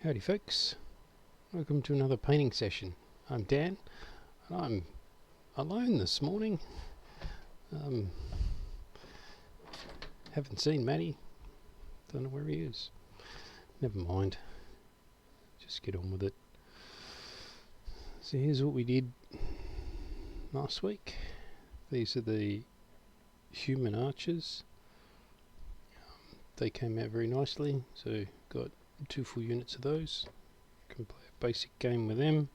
Howdy folks, welcome to another painting session. I'm Dan, and I'm alone this morning. Haven't seen Matty, don't know where he is. Never mind, just get on with it. So here's what we did last week. These are the human archers. They came out very nicely, so got 2 full units of those. Can play a basic game with them.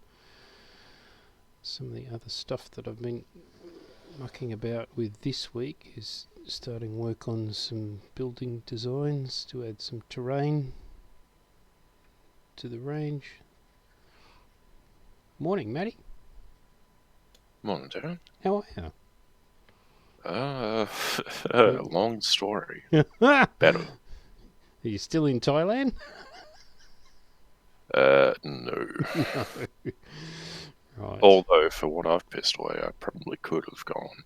Some of the other stuff that I've been mucking about with this week is starting work on some building designs to add some terrain to the range. Morning, Matty. Morning, Darren. How are you? Long story. Are Better. you still in Thailand? No. No. Right. Although, for what I've pissed away, I probably could have gone.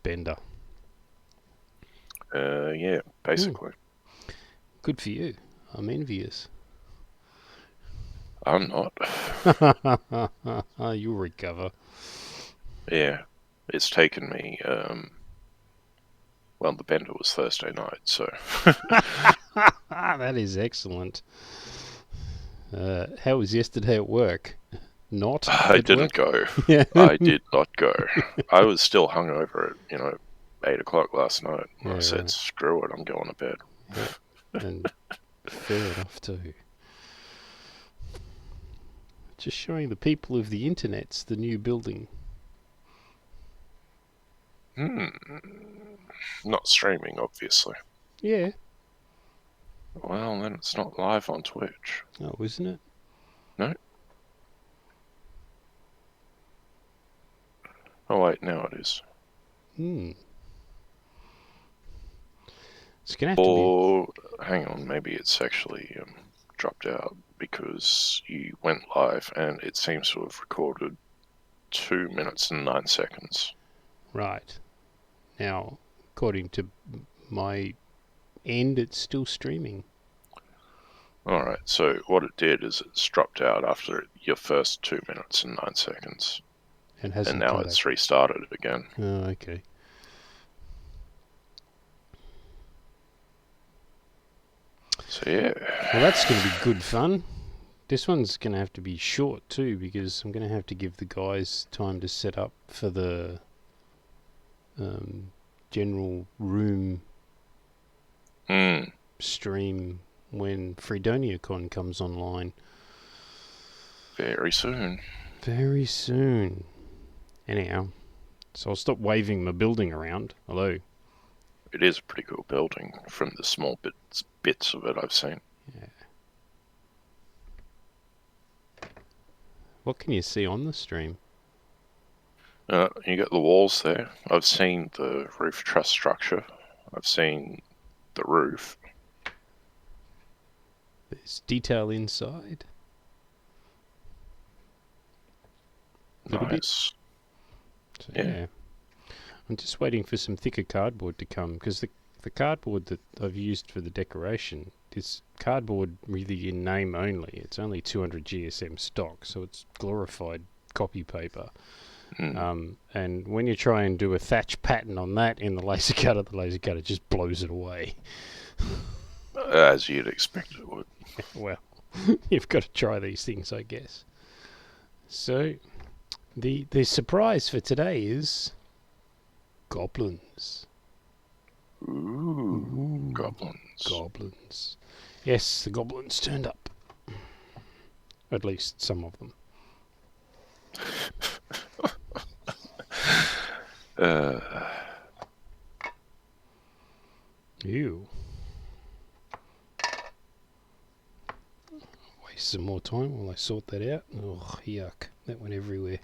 Bender. Yeah, basically. Good for you. I'm envious. I'm not. You'll recover. Yeah. It's taken me, well, the bender was Thursday night, so... That is excellent. How was yesterday at work? Not I at didn't work? go. Yeah. I did not go. I was still hungover at, 8 o'clock last night. Yeah, I said, right. screw it, I'm going to bed. Yeah. And fair enough too. Just showing the people of the internets the new building. Not streaming, obviously. Yeah. Well, then it's not live on Twitch. Oh, isn't it? No. Oh, wait, now it is. It's going to have Or, hang on, maybe it's actually dropped out because you went live and it seems to have recorded 2 minutes and 9 seconds. Right. Now, according to my end, it's still streaming. Alright, so what it did is it's dropped out after your first 2 minutes and 9 seconds. And now it's restarted again. Oh, okay. So yeah. Well, that's going to be good fun. This one's going to have to be short too, because I'm going to have to give the guys time to set up for the general room stream when FreedoniaCon comes online. Very soon. Very soon. Anyhow, so I'll stop waving my building around. Hello. It is a pretty cool building from the small bits of it I've seen. Yeah. What can you see on the stream? You got the walls there. I've seen the roof truss structure. I've seen the roof. There's detail inside. Nice. So, yeah. I'm just waiting for some thicker cardboard to come, because the cardboard that I've used for the decoration is cardboard really in name only. It's only 200 GSM stock, so it's glorified copy paper. And when you try and do a thatch pattern on that in the laser cutter just blows it away. As you'd expect it would. Well, you've got to try these things, I guess. So, the surprise for today is goblins. Ooh, goblins. Goblins. Yes, the goblins turned up. At least some of them. Ew. Waste some more time while I sort that out. Oh, yuck. That went everywhere.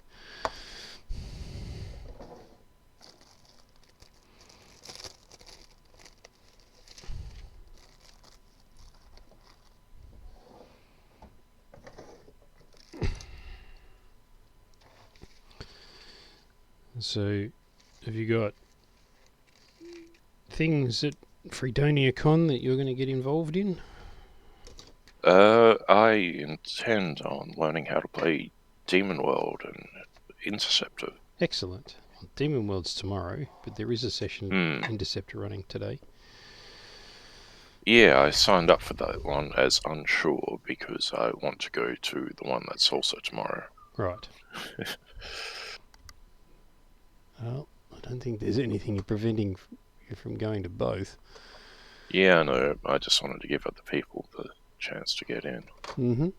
So, have you got things that Fredonia Con that you're going to get involved in? I intend on learning how to play Demonworld and Interceptor. Excellent. Well, Demonworld's tomorrow, but there is a session of Interceptor running today. Yeah, I signed up for that one as unsure because I want to go to the one that's also tomorrow. Right. Well, I don't think there's anything preventing you from going to both. Yeah, I know. I just wanted to give other people the chance to get in. Mm-hmm.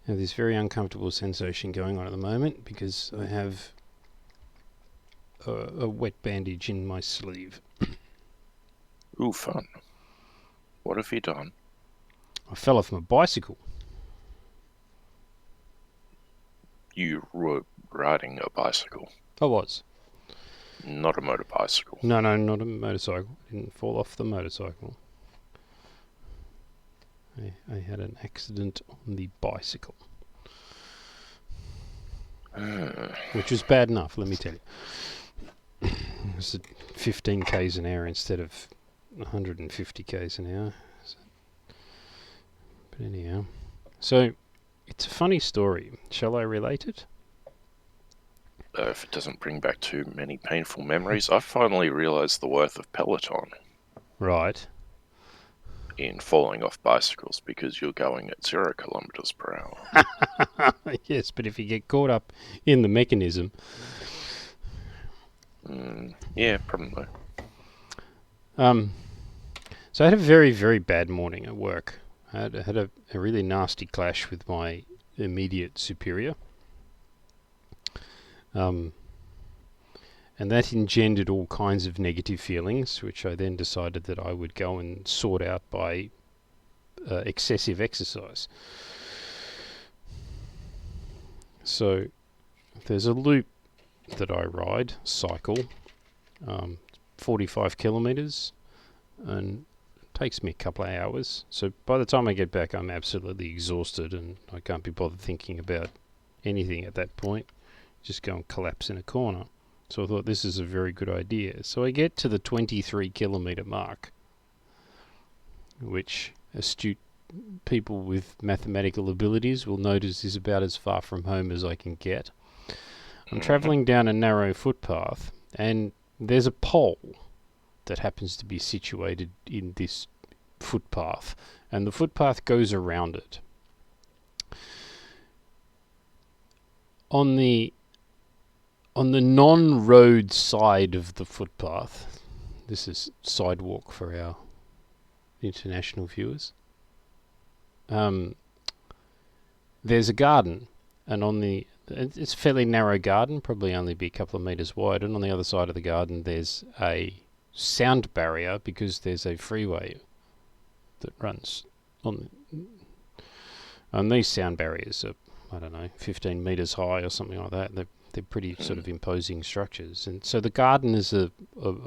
Now, this very uncomfortable sensation going on at the moment because I have a wet bandage in my sleeve. Ooh, fun. What have you done? I fell off my bicycle. You were riding a bicycle, I was. not a motorbicycle. No, not a motorcycle. I didn't fall off the motorcycle. I had an accident on the bicycle. Which was bad enough, let me tell you. It was at 15 k's an hour instead of 150 k's an hour. But anyhow. So, it's a funny story. Shall I relate it? If it doesn't bring back too many painful memories, I finally realised the worth of Peloton. Right. In falling off bicycles because you're going at 0 kilometres per hour. Yes, but if you get caught up in the mechanism... Yeah, probably. So I had a very, very bad morning at work. I had a really nasty clash with my immediate superior. And that engendered all kinds of negative feelings, which I then decided that I would go and sort out by excessive exercise. So there's a loop that I ride, cycle, 45 kilometres, and it takes me a couple of hours. So by the time I get back, I'm absolutely exhausted and I can't be bothered thinking about anything at that point. Just go and collapse in a corner. So I thought this is a very good idea. So I get to the 23 kilometre mark, which astute people with mathematical abilities will notice is about as far from home as I can get. I'm travelling down a narrow footpath and there's a pole that happens to be situated in this footpath, and the footpath goes around it. On the non-road side of the footpath, this is sidewalk for our international viewers, there's a garden, and it's a fairly narrow garden, probably only be a couple of metres wide, and on the other side of the garden there's a sound barrier because there's a freeway that runs on, and these sound barriers are, I don't know, 15 metres high or something like that. They're pretty sort of imposing structures, and so the garden is a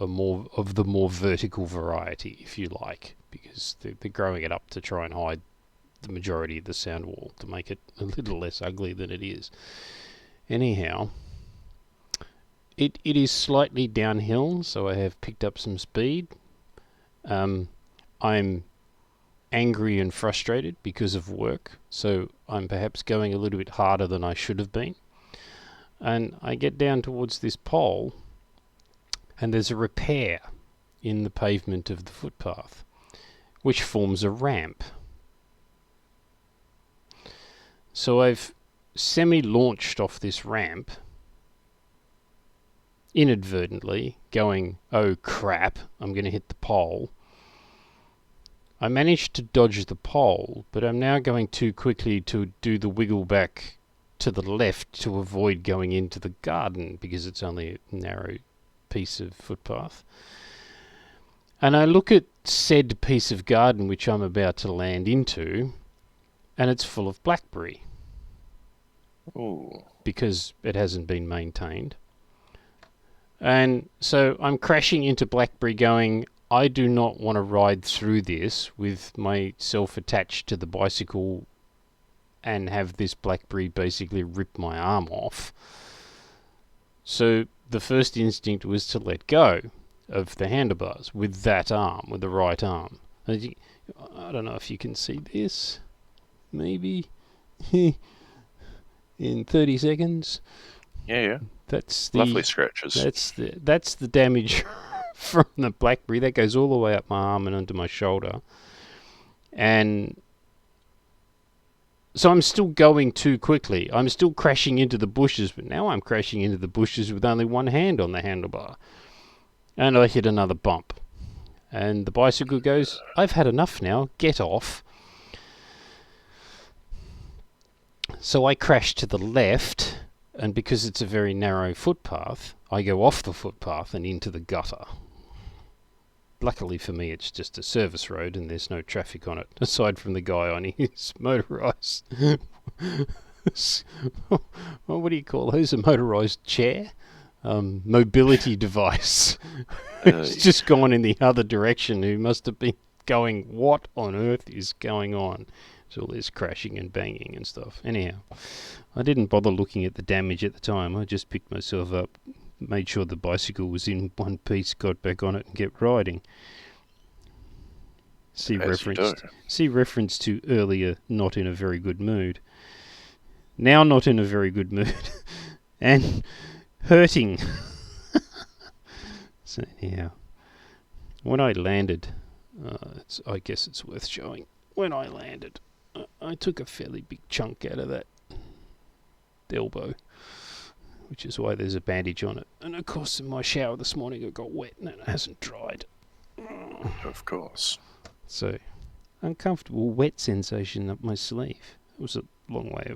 more of the more vertical variety, if you like, because they're growing it up to try and hide the majority of the sound wall to make it a little less ugly than it is. Anyhow, it is slightly downhill, so I have picked up some speed. I'm angry and frustrated because of work, so I'm perhaps going a little bit harder than I should have been. And I get down towards this pole, and there's a repair in the pavement of the footpath, which forms a ramp. So I've semi-launched off this ramp, inadvertently, going, oh crap, I'm going to hit the pole. I managed to dodge the pole, but I'm now going too quickly to do the wiggle back to the left to avoid going into the garden because it's only a narrow piece of footpath. And I look at said piece of garden which I'm about to land into, and it's full of blackberry. Ooh. Because it hasn't been maintained. And so I'm crashing into blackberry going, I do not want to ride through this with myself attached to the bicycle and have this blackberry basically rip my arm off. So the first instinct was to let go of the handlebars with that arm, with the right arm. I don't know if you can see this. Maybe in 30 seconds. Yeah. That's the Lovely scratches. That's the damage from the blackberry. That goes all the way up my arm and onto my shoulder. And so I'm still going too quickly. I'm still crashing into the bushes, but now I'm crashing into the bushes with only one hand on the handlebar. And I hit another bump. And the bicycle goes, I've had enough now, get off. So I crash to the left, and because it's a very narrow footpath, I go off the footpath and into the gutter. Luckily for me, it's just a service road and there's no traffic on it, aside from the guy on his motorised... what do you call those? A motorised chair? Mobility device. It's just gone in the other direction, who must have been going, what on earth is going on? So all this crashing and banging and stuff. Anyhow, I didn't bother looking at the damage at the time. I just picked myself up, made sure the bicycle was in one piece, got back on it and kept riding. See reference to earlier, not in a very good mood. Now not in a very good mood. And hurting. So anyhow, when I landed, I guess it's worth showing. When I landed, I took a fairly big chunk out of that elbow, which is why there's a bandage on it. And of course, in my shower this morning, it got wet and it hasn't dried. Of course. So, uncomfortable wet sensation up my sleeve. It was a long way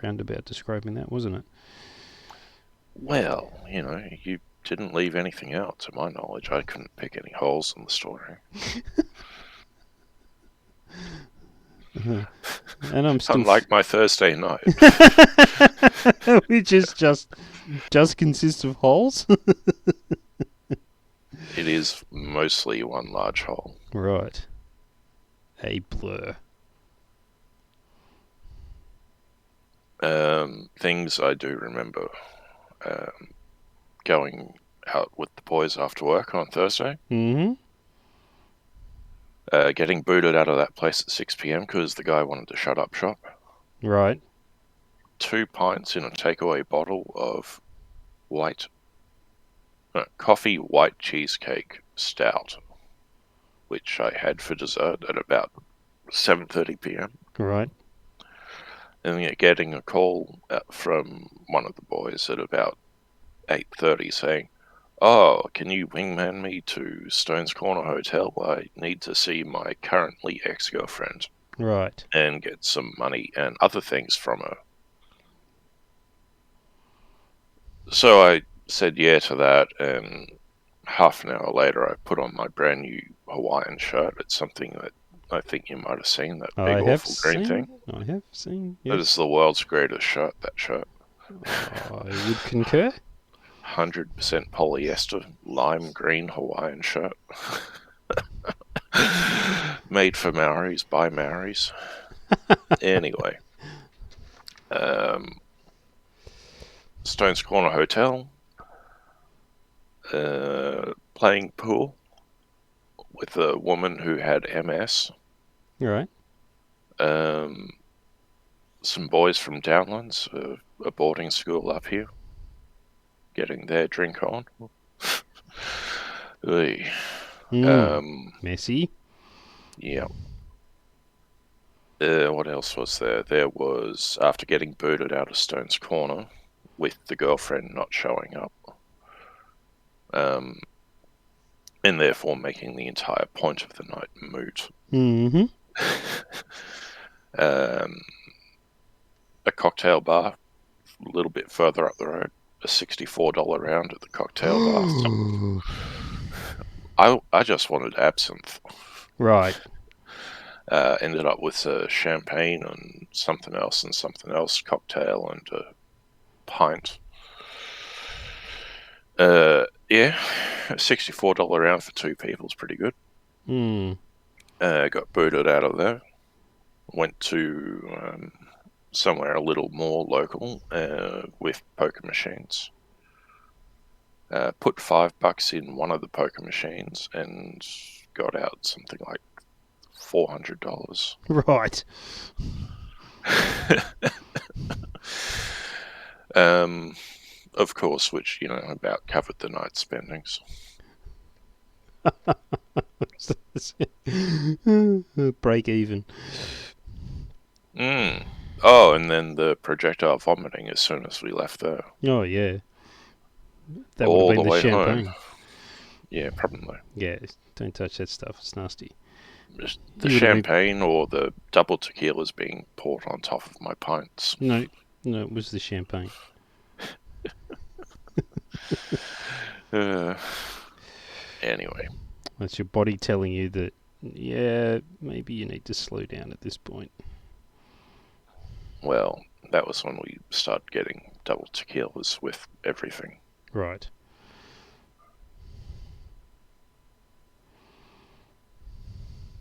roundabout describing that, wasn't it? Well, you didn't leave anything out, to my knowledge. I couldn't pick any holes in the story. And I'm still unlike my Thursday night, which is just consists of holes. It is mostly one large hole. Right. A blur. Things I do remember. Going out with the boys after work on Thursday. Mm-hmm. Getting booted out of that place at 6 p.m. because the guy wanted to shut up shop. Right. 2 pints in a takeaway bottle of coffee white cheesecake stout, which I had for dessert at about 7:30 p.m. Right. And getting a call from one of the boys at about 8:30 saying, "Oh, can you wingman me to Stone's Corner Hotel? I need to see my currently ex-girlfriend." Right. And get some money and other things from her. So I said yeah to that, and half an hour later I put on my brand new Hawaiian shirt. It's something that I think you might have seen, that big awful green thing. I have seen, yes. That is the world's greatest shirt, that shirt. I would concur. 100% polyester, lime green Hawaiian shirt. Made for Maoris, by Maoris. Anyway. Stone's Corner Hotel. Playing pool with a woman who had MS. Right. Some boys from Downlands, a boarding school up here, getting their drink on. Messy. Yeah. What else was there? There was, after getting booted out of Stone's Corner, with the girlfriend not showing up, and therefore making the entire point of the night moot. Mm-hmm. A cocktail bar a little bit further up the road, a $64 round at the cocktail bar. I just wanted absinthe. Right. Ended up with champagne and something else, cocktail and a pint. Yeah, $64 round for 2 people is pretty good. Got booted out of there. Went to somewhere a little more local with poker machines. Put $5 in one of the poker machines and got out something like $400. Right. Of course, which, about covered the night's spendings. Break even. Oh, and then the projectile vomiting as soon as we left there. Oh, yeah. That All would have been the the way champagne. home. Yeah, probably. Yeah, don't touch that stuff. It's nasty. Just the champagne or the double tequilas being poured on top of my pints. No, it was the champagne. Anyway. That's your body telling you that, yeah, maybe you need to slow down at this point. Well, that was when we started getting double tequilas with everything. Right.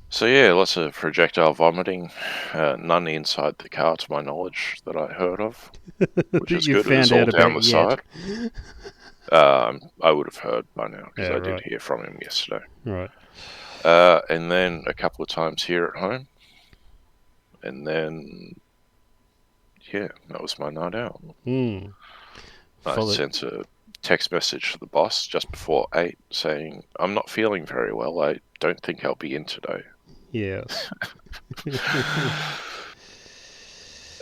So yeah, lots of projectile vomiting. None inside the car, to my knowledge, that I heard of. Which is good. It was all down the side. I would have heard by now because I did hear from him yesterday. Right. And then a couple of times here at home. And then, yeah, that was my night out. I sent a text message to the boss just before 8 saying, I'm not feeling very well. I don't think I'll be in today. Yes.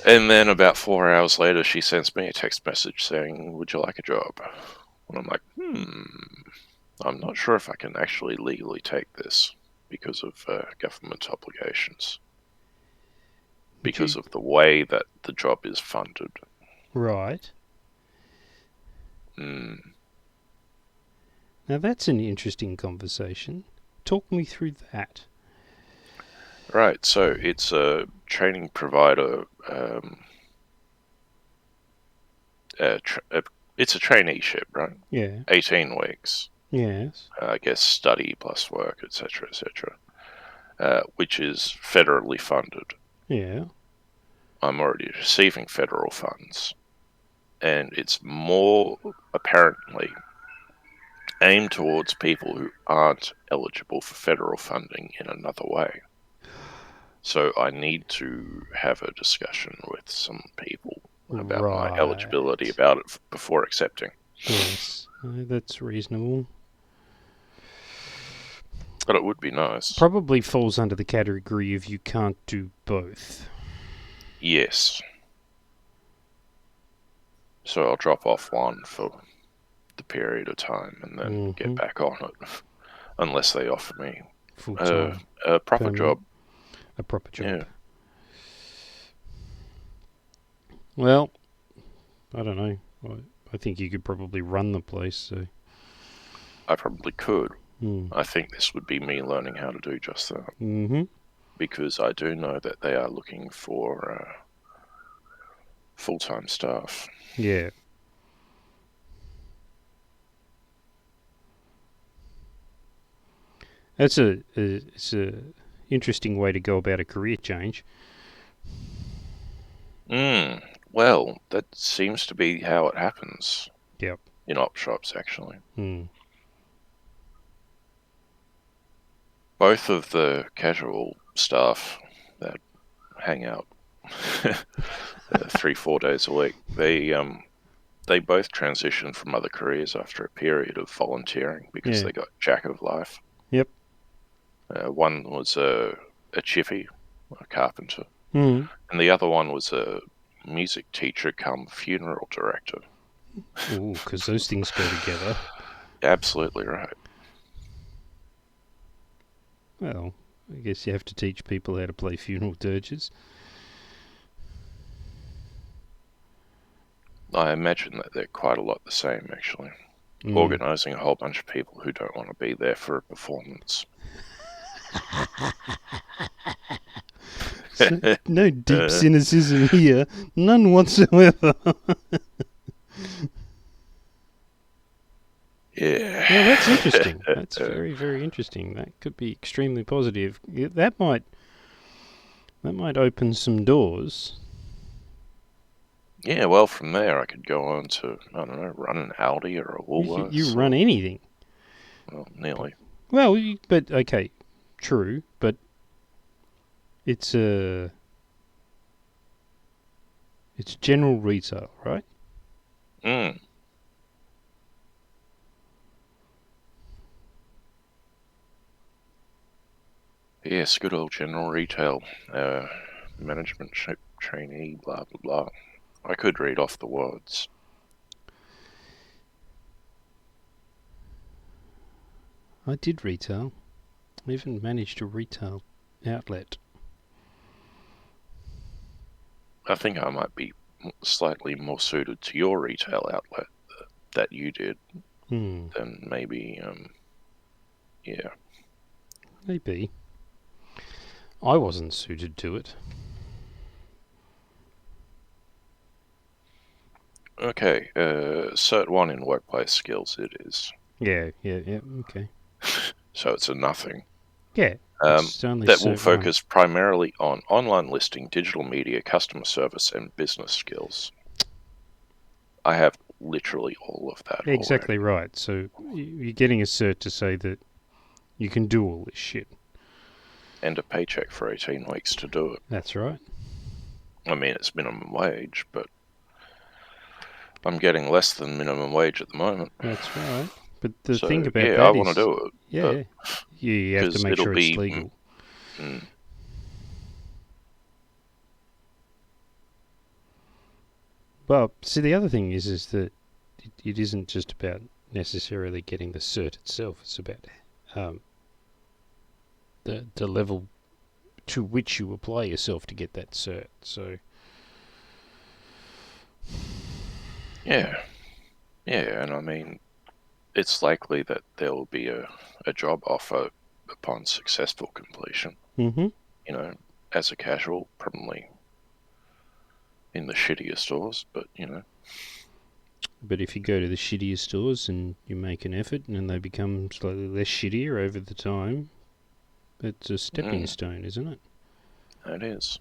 And then about 4 hours later, she sends me a text message saying, would you like a job? And I'm like, I'm not sure if I can actually legally take this because of government obligations. Because of the way that the job is funded. Right. Now that's an interesting conversation. Talk me through that. Right, so it's a training provider. It's a traineeship, right? Yeah. 18 weeks. Yes. I guess study plus work, etc., etc., which is federally funded. Yeah. I'm already receiving federal funds, and it's more apparently aimed towards people who aren't eligible for federal funding in another way. So I need to have a discussion with some people about my eligibility about it before accepting. Yes, that's reasonable. But it would be nice. Probably falls under the category of you can't do both. Yes. So I'll drop off one for the period of time and then get back on it, unless they offer me a proper job. A proper job. Yeah. Well, I don't know. I think you could probably run the place. So I probably could. I think this would be me learning how to do just that. Because I do know that they are looking for full-time staff. Yeah. It's a interesting way to go about a career change. Well, that seems to be how it happens. Yep. In op shops, actually. Both of the casual staff that hang out 3-4 days a week, they both transitioned from other careers after a period of volunteering because they got jack of life. Yep. One was a chiffy, a carpenter, and the other one was a music teacher come funeral director. Ooh, because those things go together. Absolutely right. Well, I guess you have to teach people how to play funeral dirges. I imagine that they're quite a lot the same, actually. Organising a whole bunch of people who don't want to be there for a performance. So, no deep cynicism here. None whatsoever. Yeah. Yeah, that's interesting. That's very, very interesting. That could be extremely positive. That might open some doors. Yeah, well, from there I could go on to, I don't know, run an Audi or a Woolworths. You run anything. Well, nearly. Well, but okay, true, but it's general retail, right? Mm. Yes, good old general retail. Management trainee, blah, blah, blah. I could read off the words. I did retail. I even managed a retail outlet. I think I might be slightly more suited to your retail outlet that you did than maybe, yeah. Maybe. I wasn't suited to it. Okay, Cert 1 in workplace skills it is. Yeah, okay. So it's a nothing. Yeah, it's only that will Cert 1. focus primarily on online listing, digital media, customer service, and business skills. I have literally all of that Exactly already. right. So you're getting a cert to say that you can do all this shit. And a paycheck for 18 weeks to do it. That's right. I mean, it's minimum wage, but I'm getting less than minimum wage at the moment. That's right. But the So, thing about yeah, that I is... want to do it. Yeah, you have to make it'll sure it's be, legal. Well, see, the other thing is that it isn't just about necessarily getting the cert itself. It's about the level to which you apply yourself to get that cert. So yeah, and I mean, it's likely that there will be a job offer upon successful completion. Mm-hmm. You know, as a casual, probably in the shittier stores, but you know. But if you go to the shittier stores and you make an effort and they become slightly less shittier over the time, it's a stepping stone, isn't it? It is.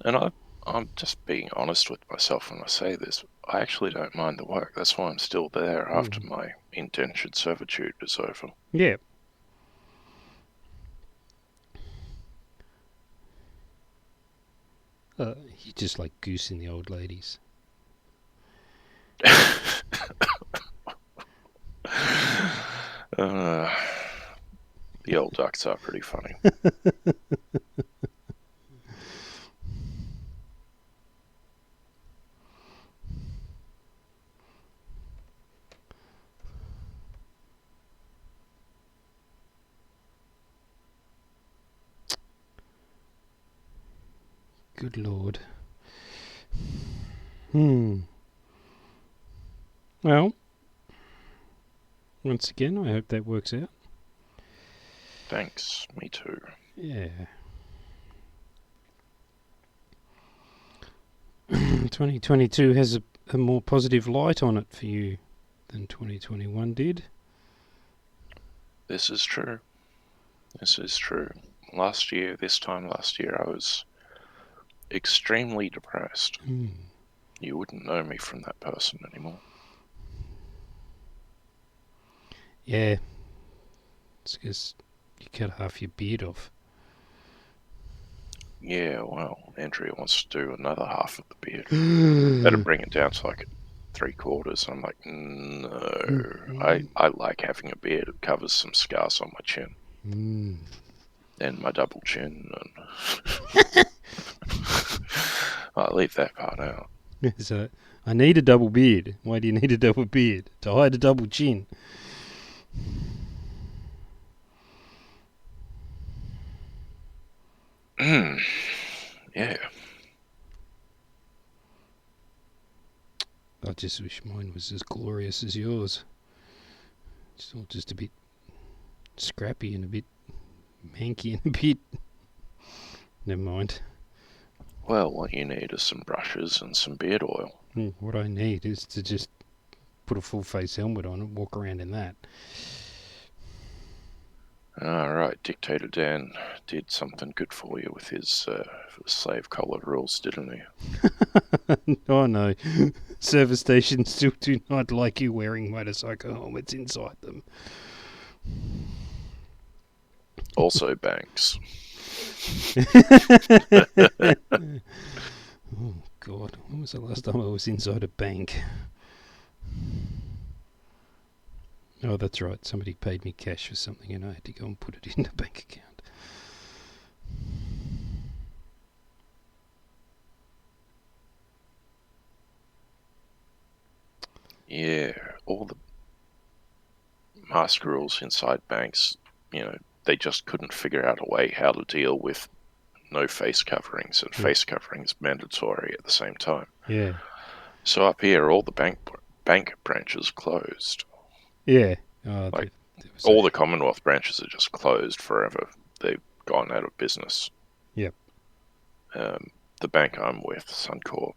And I'm just being honest with myself when I say this. I actually don't mind the work. That's why I'm still there after my indentured servitude is over. Yeah. You just like goosing the old ladies. The old ducks are pretty funny. Good Lord. Well, once again, I hope that works out. Thanks. Me too. Yeah. 2022 has a more positive light on it for you than 2021 did. This is true. This time last year, I was extremely depressed. You wouldn't know me from that person anymore. Yeah. It's because you cut half your beard off. Yeah, well, Andrea wants to do another half of the beard. That'd bring it down to like 3/4. I'm like, no. I like having a beard. It covers some scars on my chin. And my double chin. And I'll leave that part out. So, I need a double beard. Why do you need a double beard? To hide a double chin. Yeah. I just wish mine was as glorious as yours. It's all just a bit scrappy and a bit manky and a bit... Never mind. Well, what you need is some brushes and some beard oil. What I need is to just put a full face helmet on and walk around in that. Right, Dictator Dan did something good for you with his slave collar rules, didn't he? Oh no, service stations still do not like you wearing motorcycle helmets inside them. Also banks. Oh God, when was the last time I was inside a bank? Oh, that's right. Somebody paid me cash for something and I had to go and put it in the bank account. Yeah, all the mask rules inside banks, they just couldn't figure out a way how to deal with no face coverings and face coverings mandatory at the same time. Yeah. So up here, all the bank branches closed. Yeah. All the Commonwealth branches are just closed forever. They've gone out of business. Yep. The bank I'm with, Suncorp,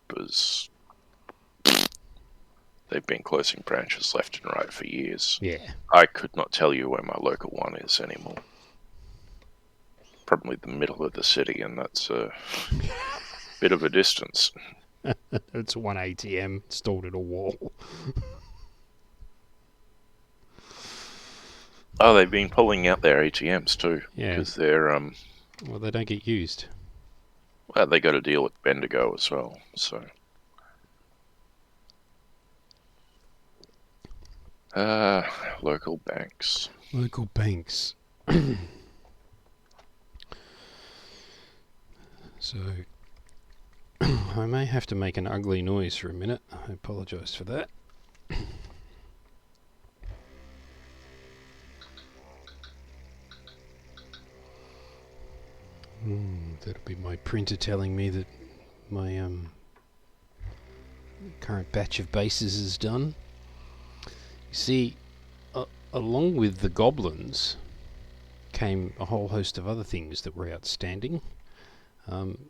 they've been closing branches left and right for years. Yeah. I could not tell you where my local one is anymore. Probably the middle of the city, and that's a bit of a distance. It's one ATM installed at a wall. Oh, they've been pulling out their ATMs too. Yeah. Because they're well, they don't get used. Well, they got to deal with Bendigo as well. So. Local banks. Local banks. So, I may have to make an ugly noise for a minute. I apologise for that. That'll be my printer telling me that my current batch of bases is done. You see, along with the goblins came a whole host of other things that were outstanding.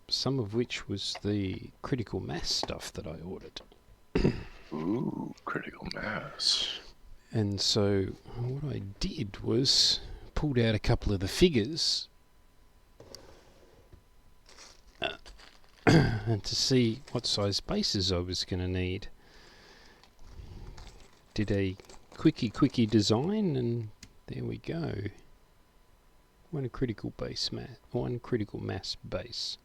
Some of which was the critical mass stuff that I ordered. Ooh, critical mass. And so what I did was pulled out a couple of the figures and to see what size bases I was going to need. Did a quickie design, and there we go. One critical mass base.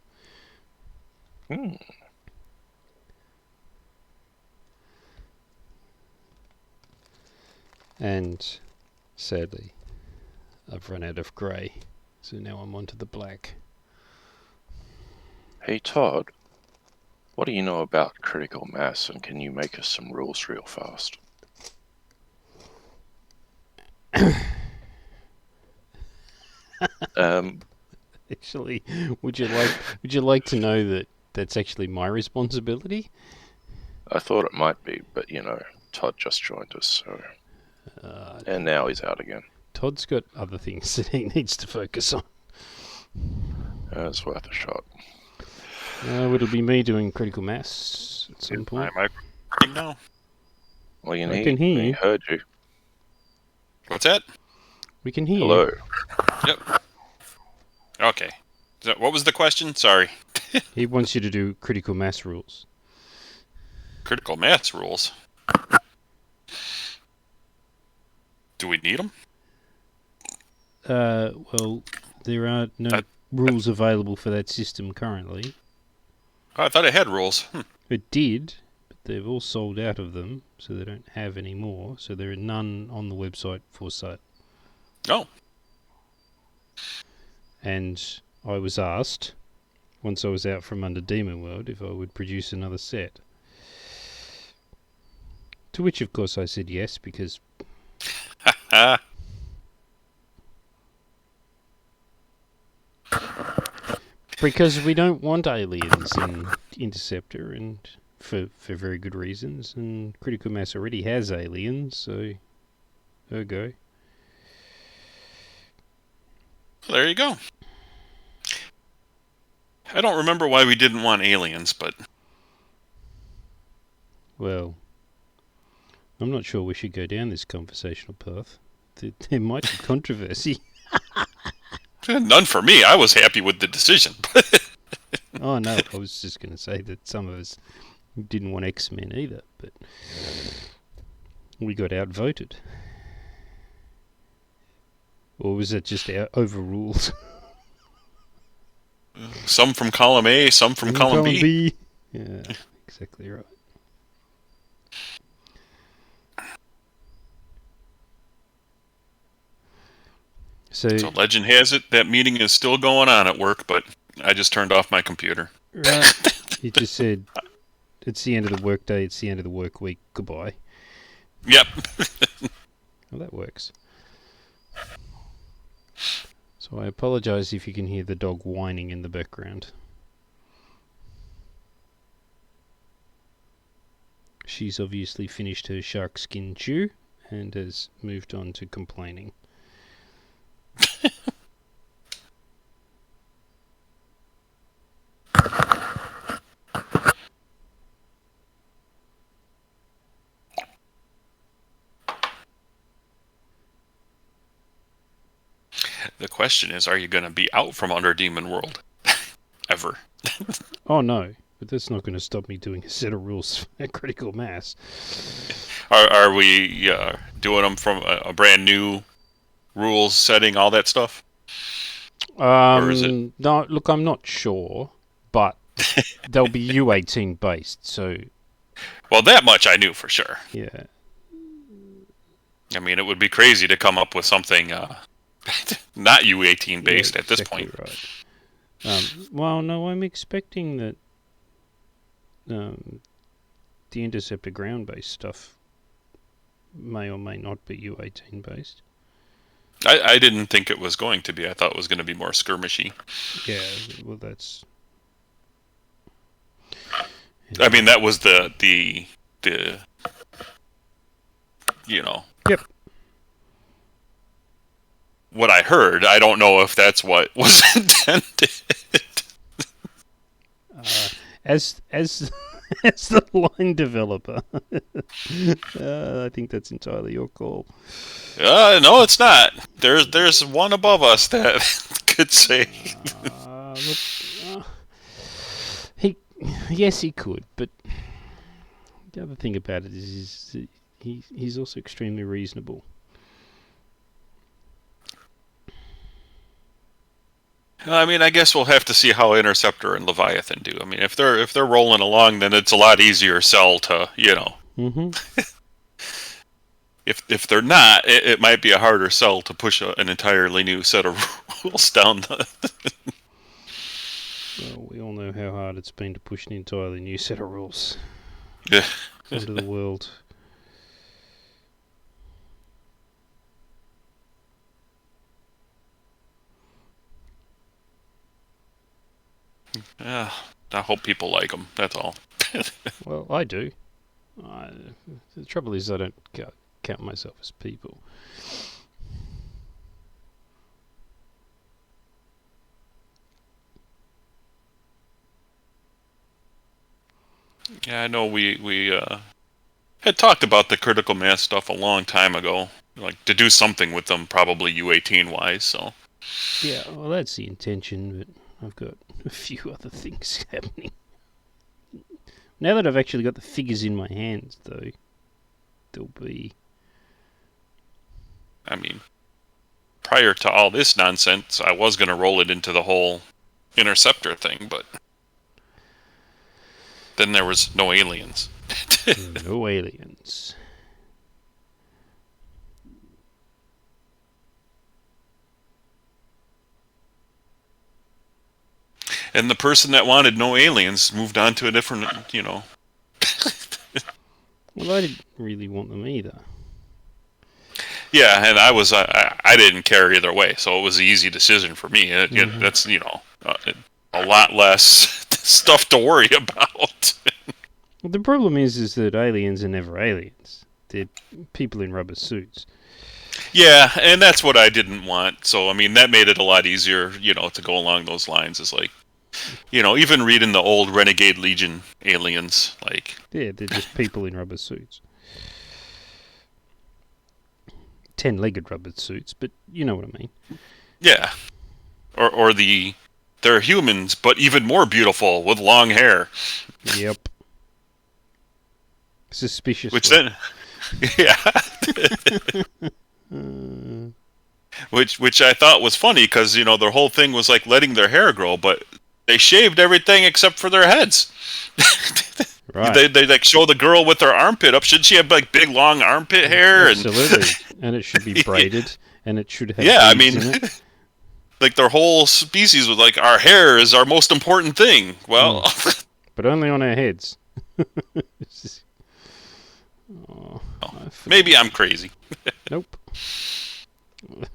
And sadly, I've run out of grey, so now I'm onto the black. Hey Todd, what do you know about critical mass, and can you make us some rules real fast? Actually, would you like to know that that's actually my responsibility? I thought it might be, but Todd just joined us, so and now he's out again. Todd's got other things that he needs to focus on. It's worth a shot. It'll be me doing critical mass at some point. No. Well, I can hear you. We heard you. What's that? We can hear Hello. you. Yep. Okay. So what was the question? Sorry. He wants you to do critical mass rules. Critical mass rules. Do we need them? Well, there are no rules available for that system currently. Oh, I thought it had rules. It did, but they've all sold out of them, so they don't have any more. So there are none on the website for sale. Oh. And I was asked, once I was out from under Demonworld, if I would produce another set. To which, of course, I said yes, because... because we don't want aliens in Interceptor, and for very good reasons, and Critical Mass already has aliens, so ergo. Well, there you go. I don't remember why we didn't want aliens, but... Well, I'm not sure we should go down this conversational path. There might be controversy. None for me. I was happy with the decision. Oh no, I was just going to say that some of us didn't want X-Men either, but we got outvoted. Or was it just overruled? Some from column A, some from column B. Yeah, exactly right. So legend has it that meeting is still going on at work, but I just turned off my computer. Right. You just said, it's the end of the work day, it's the end of the work week, goodbye. Yep. Well, that works. So I apologise if you can hear the dog whining in the background. She's obviously finished her shark skin chew and has moved on to complaining. The question is, are you going to be out from under Demonworld? Ever? Oh no, but that's not going to stop me doing a set of rules at Critical Mass. Are we doing them from a brand new rules setting, all that stuff? Or is it... No, look, I'm not sure, but they'll be U18 based, so... Well, that much I knew for sure. Yeah. I mean, it would be crazy to come up with something not U18 based at this point. Right. Well, no, I'm expecting that the Interceptor ground-based stuff may or may not be U18 based. I didn't think it was going to be. I thought it was going to be more skirmishy. Yeah, well, that's... I mean, that was the you know... Yep. What I heard, I don't know if that's what was intended. As the line developer, I think that's entirely your call. No, it's not. There's one above us that could say. Yes, he could, but the other thing about it is he's also extremely reasonable. I mean, I guess we'll have to see how Interceptor and Leviathan do. I mean, if they're rolling along, then it's a lot easier sell to, you know. Mm-hmm. If they're not, it might be a harder sell to push an entirely new set of rules down the... Well, we all know how hard it's been to push an entirely new set of rules Yeah. into the world. Yeah, I hope people like them. That's all. Well, I do. The trouble is I don't count myself as people. Yeah, I know we had talked about the critical mass stuff a long time ago. Like, to do something with them, probably U18 wise, so... Yeah, well, that's the intention, but I've got a few other things happening. Now that I've actually got the figures in my hands, though, there'll be... I mean, prior to all this nonsense, I was going to roll it into the whole Interceptor thing, but... Then there was no aliens. No aliens. And the person that wanted no aliens moved on to a different, you know... Well, I didn't really want them either. Yeah, and I didn't care either way, so it was an easy decision for me. That's, you know, a lot less stuff to worry about. Well, the problem is that aliens are never aliens. They're people in rubber suits. Yeah, and that's what I didn't want. So, I mean, that made it a lot easier, you know, to go along those lines. Is like, even reading the old Renegade Legion aliens, like... Yeah, they're just people in rubber suits. 10-legged rubber suits, but you know what I mean. Yeah. Or they're humans, but even more beautiful with long hair. Yep. Suspicious. Which then... Yeah. Which I thought was funny, because, their whole thing was like letting their hair grow, but they shaved everything except for their heads. Right. They like show the girl with her armpit up. Shouldn't she have like big long armpit hair? Absolutely. And it should be braided, and it should have beads in it. Like their whole species was like, our hair is our most important thing. Well, but only on our heads. Maybe I'm crazy. Nope.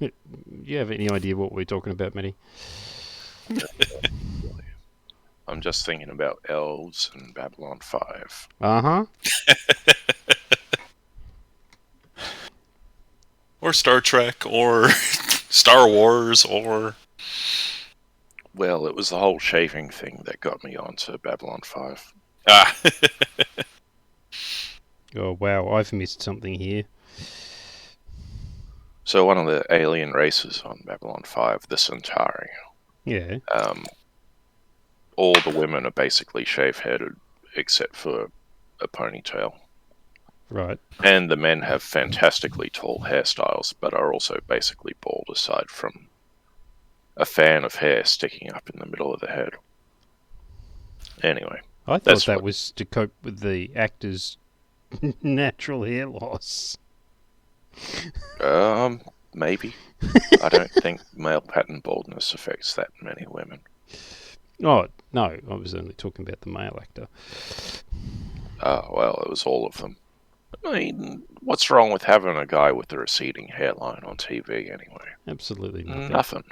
Do you have any idea what we're talking about, Matty? I'm just thinking about elves and Babylon 5. Uh-huh. Or Star Trek, or Star Wars, or... Well, it was the whole shaving thing that got me onto Babylon 5. Ah. Oh, wow, I've missed something here. So one of the alien races on Babylon 5, the Centauri. Yeah. All the women are basically shave-headed, except for a ponytail. Right. And the men have fantastically tall hairstyles, but are also basically bald, aside from a fan of hair sticking up in the middle of the head. Anyway. I thought that was to cope with the actors' natural hair loss. Maybe. I don't think male pattern baldness affects that many women. Oh, no, I was only talking about the male actor. Well, it was all of them. I mean, what's wrong with having a guy with a receding hairline on TV anyway? Absolutely nothing. Nothing.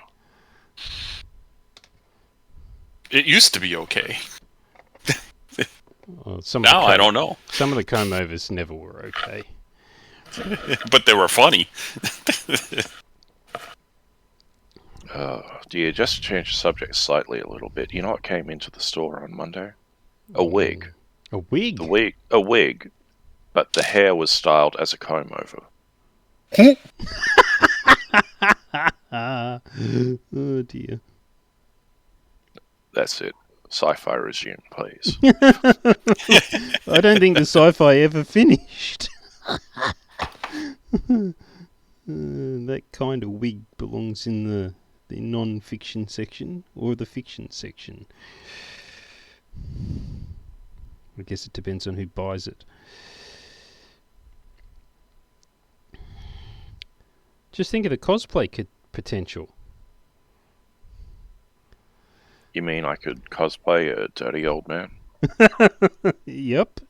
It used to be okay. Well, now I don't know. Some of the comb-overs never were okay. But they were funny. Do you just change the subject slightly a little bit? You know what came into the store on Monday? A wig. A wig? A wig, but the hair was styled as a comb-over. Oh, dear. That's it. Sci-fi resume, please. I don't think the sci-fi ever finished. That kind of wig belongs in the non-fiction section or the fiction section. I guess it depends on who buys it. Just think of the cosplay potential. You mean I could cosplay a dirty old man? Yep.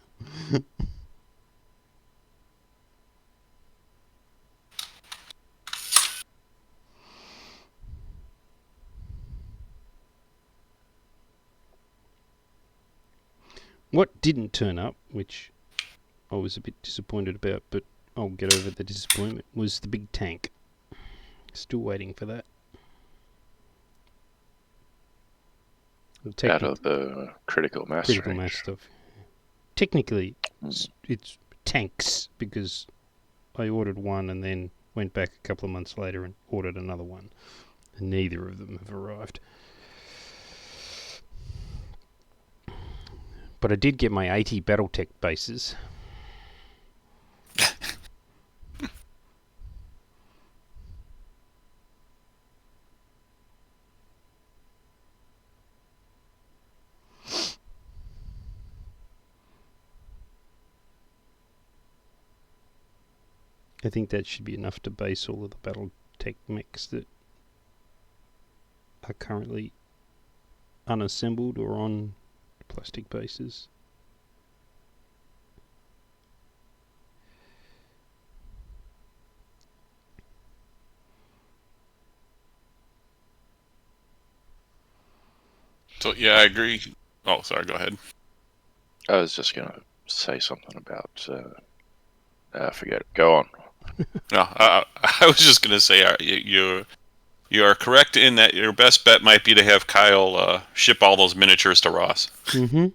What didn't turn up, which I was a bit disappointed about, but I'll get over the disappointment, was the big tank. Still waiting for that. Out of the critical mass stuff. Technically, it's tanks, because I ordered one and then went back a couple of months later and ordered another one. And neither of them have arrived. But I did get my 80 Battletech bases. I think that should be enough to base all of the Battletech mechs that are currently unassembled or on plastic bases. So, yeah, I agree. Oh, sorry, go ahead. I was just going to say something about... forget it. Go on. No, I was just going to say, You are correct in that your best bet might be to have Kyle ship all those miniatures to Ross. Mm-hmm.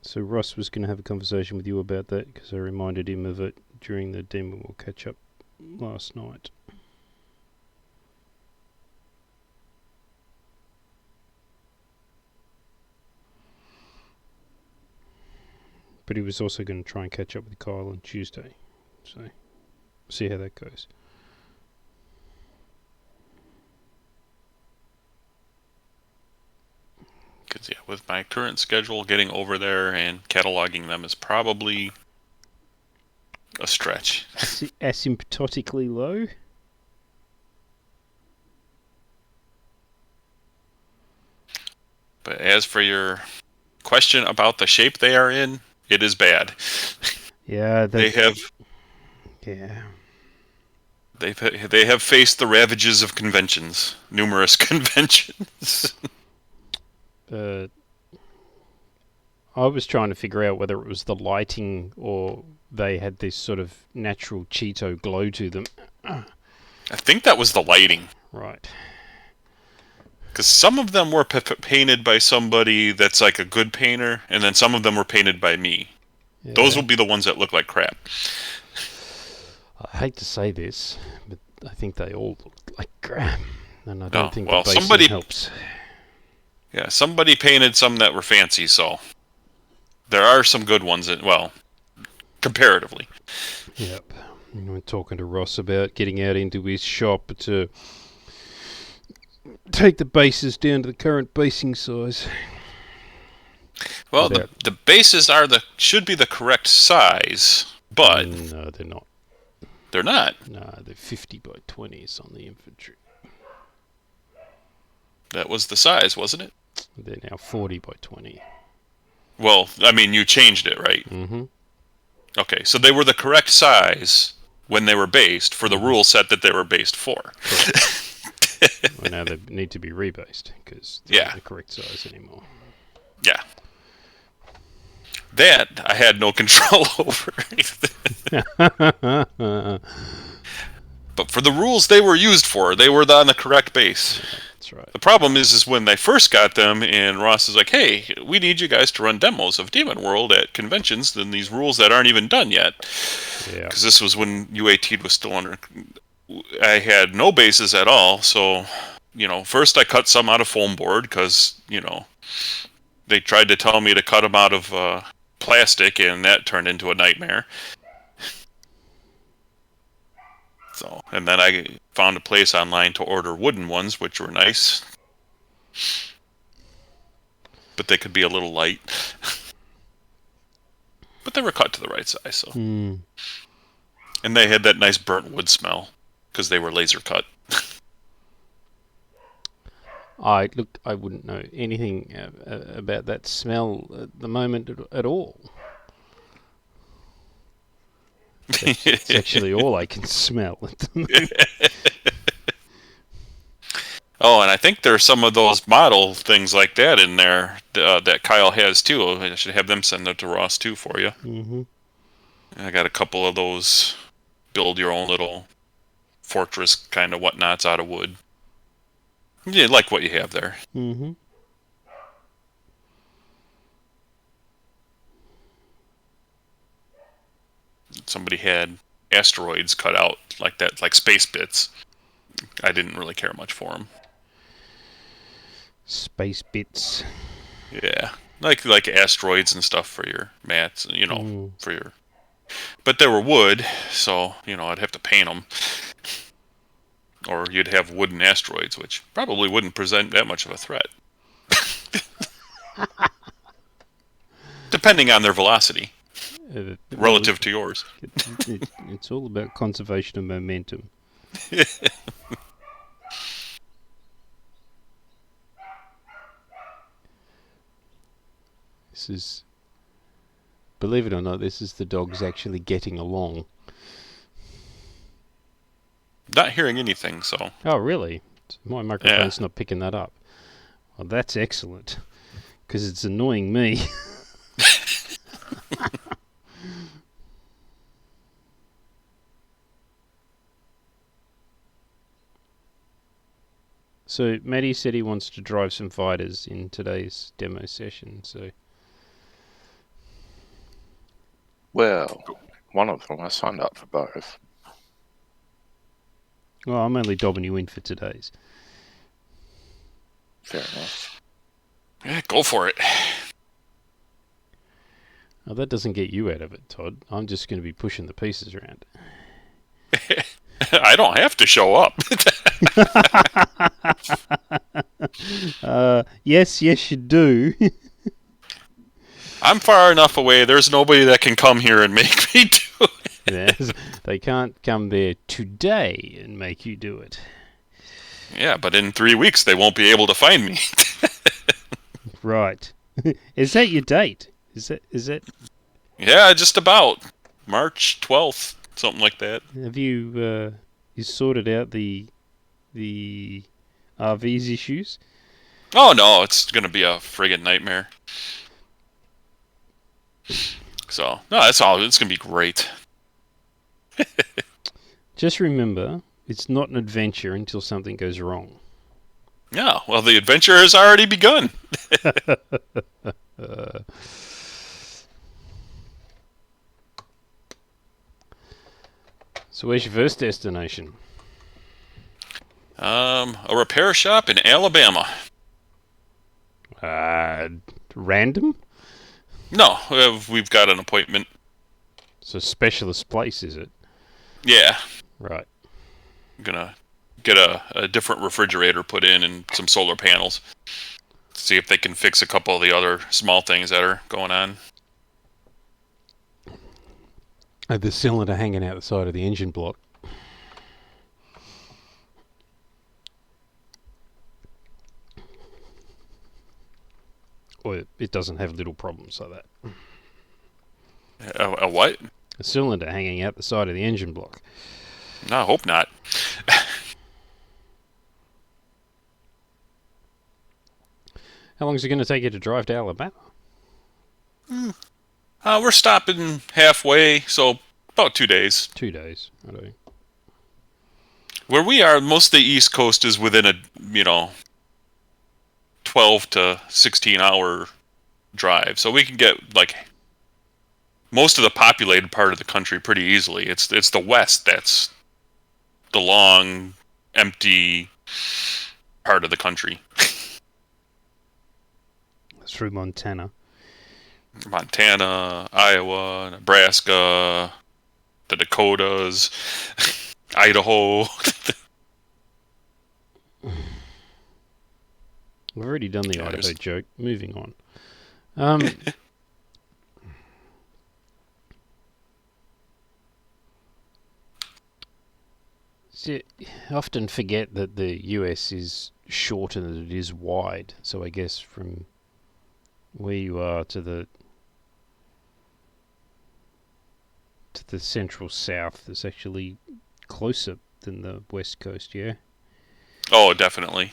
So Ross was going to have a conversation with you about that because I reminded him of it during the Demonworld catch-up last night. But he was also going to try and catch up with Kyle on Tuesday. So, see how that goes. Because, yeah, with my current schedule, getting over there and cataloging them is probably a stretch. Asymptotically low? But as for your question about the shape they are in, it is bad. Yeah, they have. Yeah. They have faced the ravages of conventions, numerous conventions. I was trying to figure out whether it was the lighting or they had this sort of natural Cheeto glow to them. I think that was the lighting. Right. Because some of them were painted by somebody that's like a good painter, and then some of them were painted by me. Yeah. Those will be the ones that look like crap. I hate to say this, but I think they all look like crap. And I don't think the basing helps. Yeah, somebody painted some that were fancy, so there are some good ones, comparatively. Yep. We're talking to Ross about getting out into his shop to take the bases down to the current basing size. Well, the bases should be the correct size, but no, they're not. They're not. No, they're 50 by 20s on the infantry. That was the size, wasn't it? They're now 40 by 20. Well, I mean, you changed it, right? Mm-hmm. Okay, so they were the correct size when they were based for the rule set that they were based for. Well, now they need to be rebased because they're not the correct size anymore. Yeah. That I had no control over. But for the rules they were used for, they were on the correct base. Yeah, that's right. The problem is when they first got them, and Ross is like, hey, we need you guys to run demos of Demonworld at conventions, then these rules that aren't even done yet. Yeah. Because this was when U18 was still under... I had no bases at all, so, first I cut some out of foam board, because, they tried to tell me to cut them out of... plastic, and that turned into a nightmare. So, and then I found a place online to order wooden ones, which were nice, but they could be a little light. But they were cut to the right size, so. And they had that nice burnt wood smell because they were laser cut. I wouldn't know anything about that smell at the moment at all. It's actually all I can smell at the moment. Oh, and I think there's some of those model things like that in there that Kyle has too. I should have them send them to Ross too for you. Mm-hmm. I got a couple of those build your own little fortress kind of whatnots out of wood. Yeah, like what you have there. Mm-hmm. Somebody had asteroids cut out like that, like space bits. I didn't really care much for them. Space bits. Yeah, like asteroids and stuff for your mats, for your... But they were wood, so, I'd have to paint them. Or you'd have wooden asteroids, which probably wouldn't present that much of a threat. Depending on their velocity. Relative to yours. It's all about conservation of momentum. This is... Believe it or not, this is the dogs actually getting along. Not hearing anything, so... Oh, really? My microphone's not picking that up. Well, that's excellent. Because it's annoying me. So Matty said he wants to drive some fighters in today's demo session. So Well, one of them, I signed up for both. well, I'm only dobbing you in for today's. Fair enough. Yeah, go for it. Oh, that doesn't get you out of it, Todd. I'm just going to be pushing the pieces around. I don't have to show up. Yes, you do. I'm far enough away. There's nobody that can come here and make me do it. They can't come there today and make you do it. Yeah, but in 3 weeks they won't be able to find me. Right. Is that your date? Is that? Yeah, just about March 12th, something like that. Have you sorted out the RV's issues? Oh no, it's gonna be a friggin' nightmare. So no, that's all. It's gonna be great. Just remember, it's not an adventure until something goes wrong. Yeah, well, the adventure has already begun. So where's your first destination? A repair shop in Alabama. Random? No, we've got an appointment. It's a specialist place, is it? Yeah. Right. I'm gonna get a different refrigerator put in and some solar panels. See if they can fix a couple of the other small things that are going on. The cylinder hanging out the side of the engine block. Or it doesn't have little problems like that. A what? A cylinder hanging out the side of the engine block. No, I hope not. How long is it going to take you to drive to Alabama? We're stopping halfway, so about 2 days. 2 days. I don't know. Where we are, most of the East Coast is within a 12 to 16 hour drive, so we can get like most of the populated part of the country pretty easily. It's the West that's the long, empty part of the country. Through Montana. Montana, Iowa, Nebraska, the Dakotas, Idaho. We've already done the Yeah, Idaho there's- joke. Moving on. See, I often forget that the US is shorter than it is wide. So I guess from where you are to the central south, it's actually closer than the west coast. Yeah. Oh, definitely.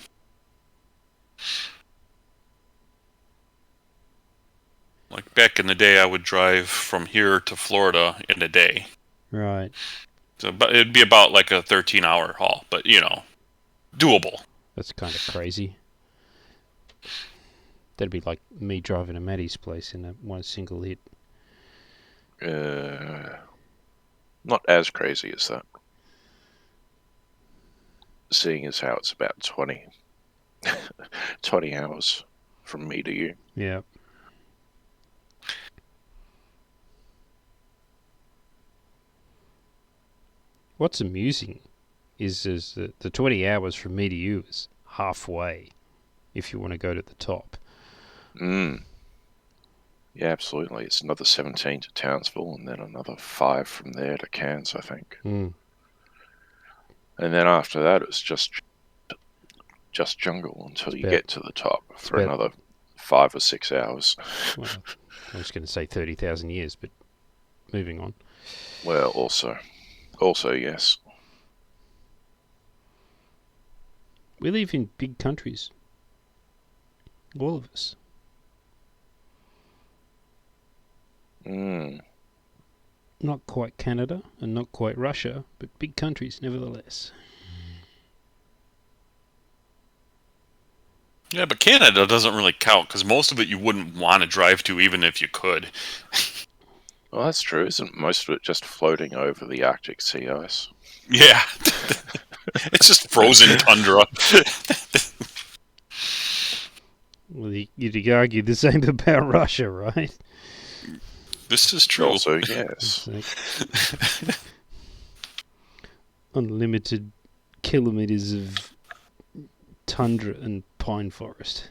Like back in the day, I would drive from here to Florida in a day. Right. So, but it'd be about like a 13-hour haul, but doable. That's kind of crazy. That'd be like me driving to Matty's place in one single hit. Not as crazy as that. Seeing as how it's about 20 hours from me to you. Yeah. What's amusing is that the 20 hours from me to you is halfway if you want to go to the top. Yeah, absolutely. It's another 17 to Townsville and then another 5 from there to Cairns, I think. Mm. And then after that, it's just jungle until you get to the top for another 5 or 6 hours. Well, I was going to say 30,000 years, but moving on. Well, also, yes. We live in big countries. All of us. Not quite Canada and not quite Russia, but big countries nevertheless. Yeah, but Canada doesn't really count because most of it you wouldn't want to drive to even if you could. Well, that's true. Isn't most of it just floating over the Arctic sea ice? Yeah. It's just frozen tundra. Well, you'd argue the same about Russia, right? This is true. Also, yes. It's like unlimited kilometers of tundra and pine forest.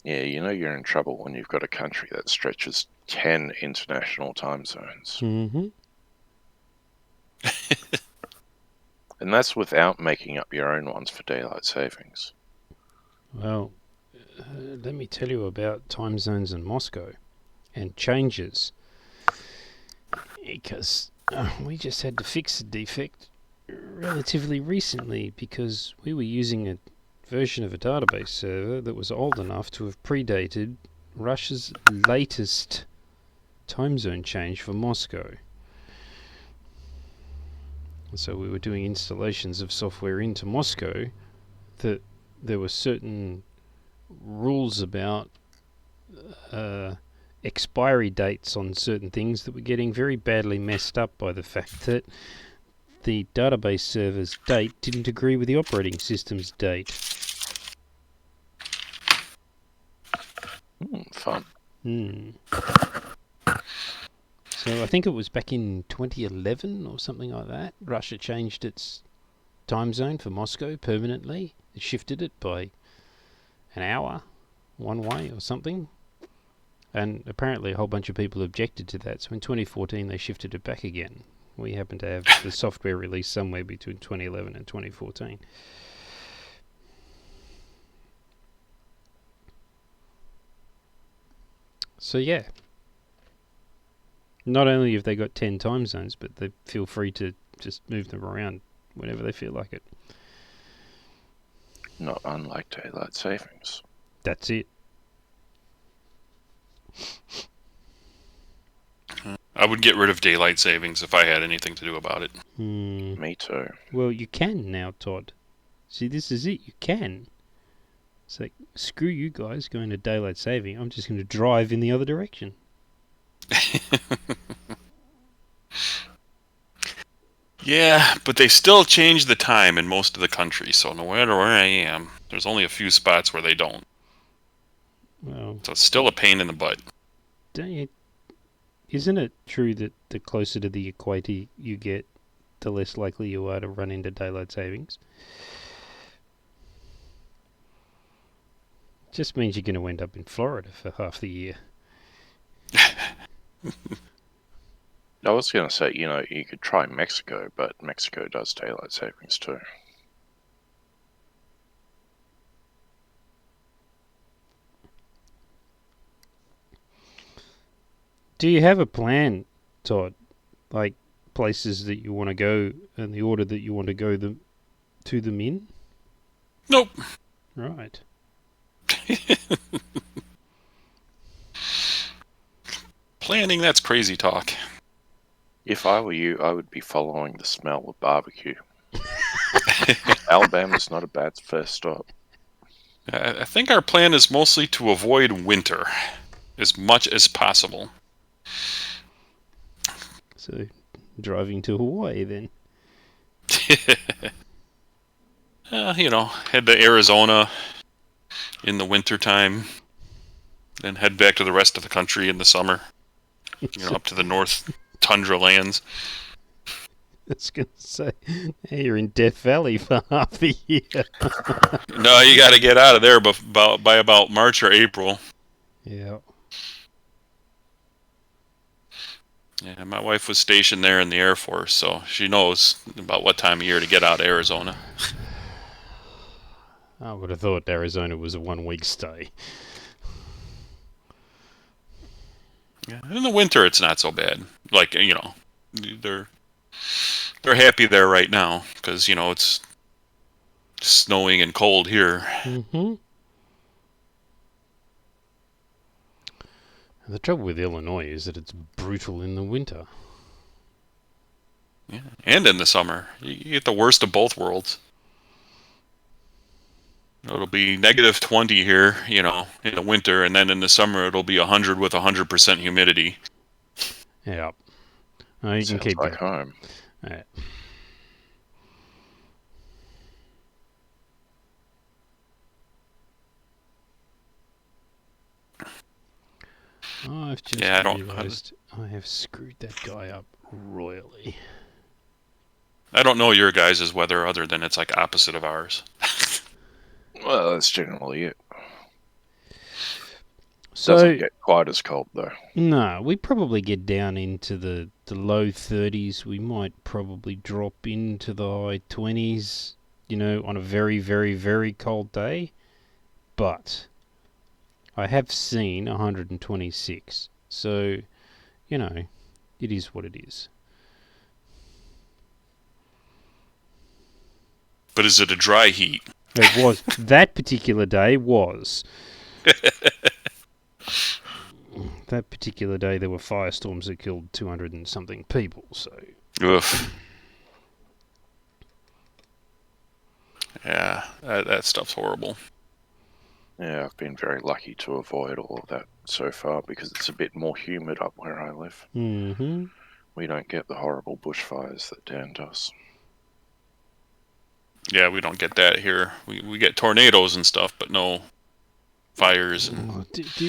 Yeah, you know you're in trouble when you've got a country that stretches 10 international time zones. Mm-hmm. And that's without making up your own ones for daylight savings. Well, let me tell you about time zones in Moscow and changes. Because we just had to fix a defect relatively recently because we were using a version of a database server that was old enough to have predated Russia's latest time zone change for Moscow. So we were doing installations of software into Moscow that there were certain rules about expiry dates on certain things that were getting very badly messed up by the fact that the database server's date didn't agree with the operating system's date. Fun. So I think it was back in 2011 or something like that. Russia changed its time zone for Moscow permanently. It shifted it by an hour one way or something. And apparently a whole bunch of people objected to that. So in 2014 they shifted it back again. We happen to have the software released somewhere between 2011 and 2014. So yeah. Not only have they got 10 time zones, but they feel free to just move them around whenever they feel like it. Not unlike daylight savings. That's it. I would get rid of daylight savings if I had anything to do about it. Me too. Well, you can now, Todd. See, this is it. You can. It's like, screw you guys going to daylight saving. I'm just going to drive in the other direction. Yeah, but they still change the time in most of the country, so no matter where I am, there's only a few spots where they don't. Well, So it's still a pain in the butt. Isn't it true that the closer to the equator you get, the less likely you are to run into daylight savings? Just means you're going to end up in Florida for half the year. I was going to say, you could try Mexico, but Mexico does daylight savings too. Do you have a plan, Todd? Like places that you want to go and the order that you want to go to them in? Nope. Right. Planning, that's crazy talk. If I were you, I would be following the smell of barbecue. Alabama's not a bad first stop. I think our plan is mostly to avoid winter as much as possible. So, driving to Hawaii then. Head to Arizona in the wintertime, then head back to the rest of the country in the summer. Up to the North Tundra lands. I was going to say, hey, you're in Death Valley for half the year. No, you got to get out of there by about March or April. Yeah. Yeah, my wife was stationed there in the Air Force, so she knows about what time of year to get out of Arizona. I would have thought Arizona was a 1 week stay. Yeah, in the winter, it's not so bad. Like, they're happy there right now because, it's snowing and cold here. Mm-hmm. The trouble with Illinois is that it's brutal in the winter. Yeah, and in the summer. You get the worst of both worlds. It'll be -20 here, in the winter, and then in the summer it'll be 100 with 100% humidity. Yeah. Oh, you can Sounds keep like going. home. Yeah. I've just realised I have screwed that guy up royally. I don't know your guys' weather other than it's like opposite of ours. Well, that's generally it. So, doesn't get quite as cold though. No, we probably get down into the low 30s. We might probably drop into the high 20s, on a very, very, very cold day. But I have seen 126. So, it is what it is. But is it a dry heat? It was. That particular day was. That particular day there were firestorms that killed 200 and something people, so... Oof. Yeah, that stuff's horrible. Yeah, I've been very lucky to avoid all of that so far because it's a bit more humid up where I live. Mm-hmm. We don't get the horrible bushfires that Dan does. Yeah, we don't get that here. We get tornadoes and stuff, but no fires. And...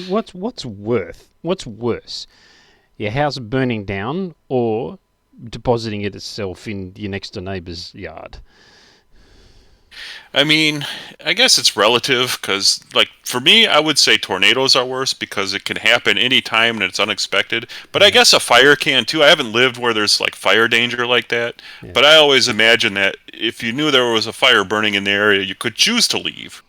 What's worse? Your house burning down or depositing it itself in your next door neighbour's yard? I mean, I guess it's relative because, like, for me, I would say tornadoes are worse because it can happen any time and it's unexpected. But I guess a fire can too. I haven't lived where there's like fire danger like that. Yeah. But I always imagine that if you knew there was a fire burning in the area, you could choose to leave.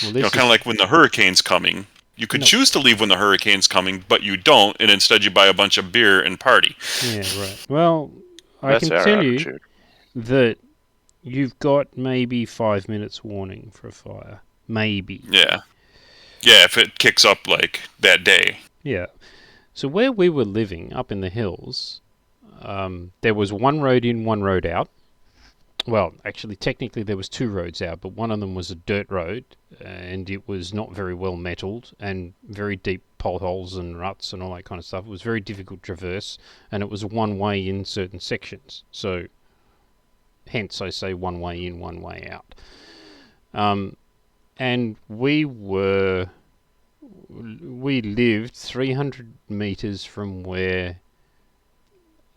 Well, kind of like when the hurricane's coming. You could choose to leave when the hurricane's coming, but you don't, and instead you buy a bunch of beer and party. Yeah, right. Well, I can tell you that you've got maybe 5 minutes warning for a fire. Maybe. Yeah. Yeah, if it kicks up like that day. Yeah. So where we were living, up in the hills, there was one road in, one road out. Well, actually, technically there was two roads out, but one of them was a dirt road, and it was not very well metalled, and very deep potholes and ruts and all that kind of stuff. It was very difficult to traverse, and it was one way in certain sections. So, hence I say one way in, one way out. And we lived 300 meters from where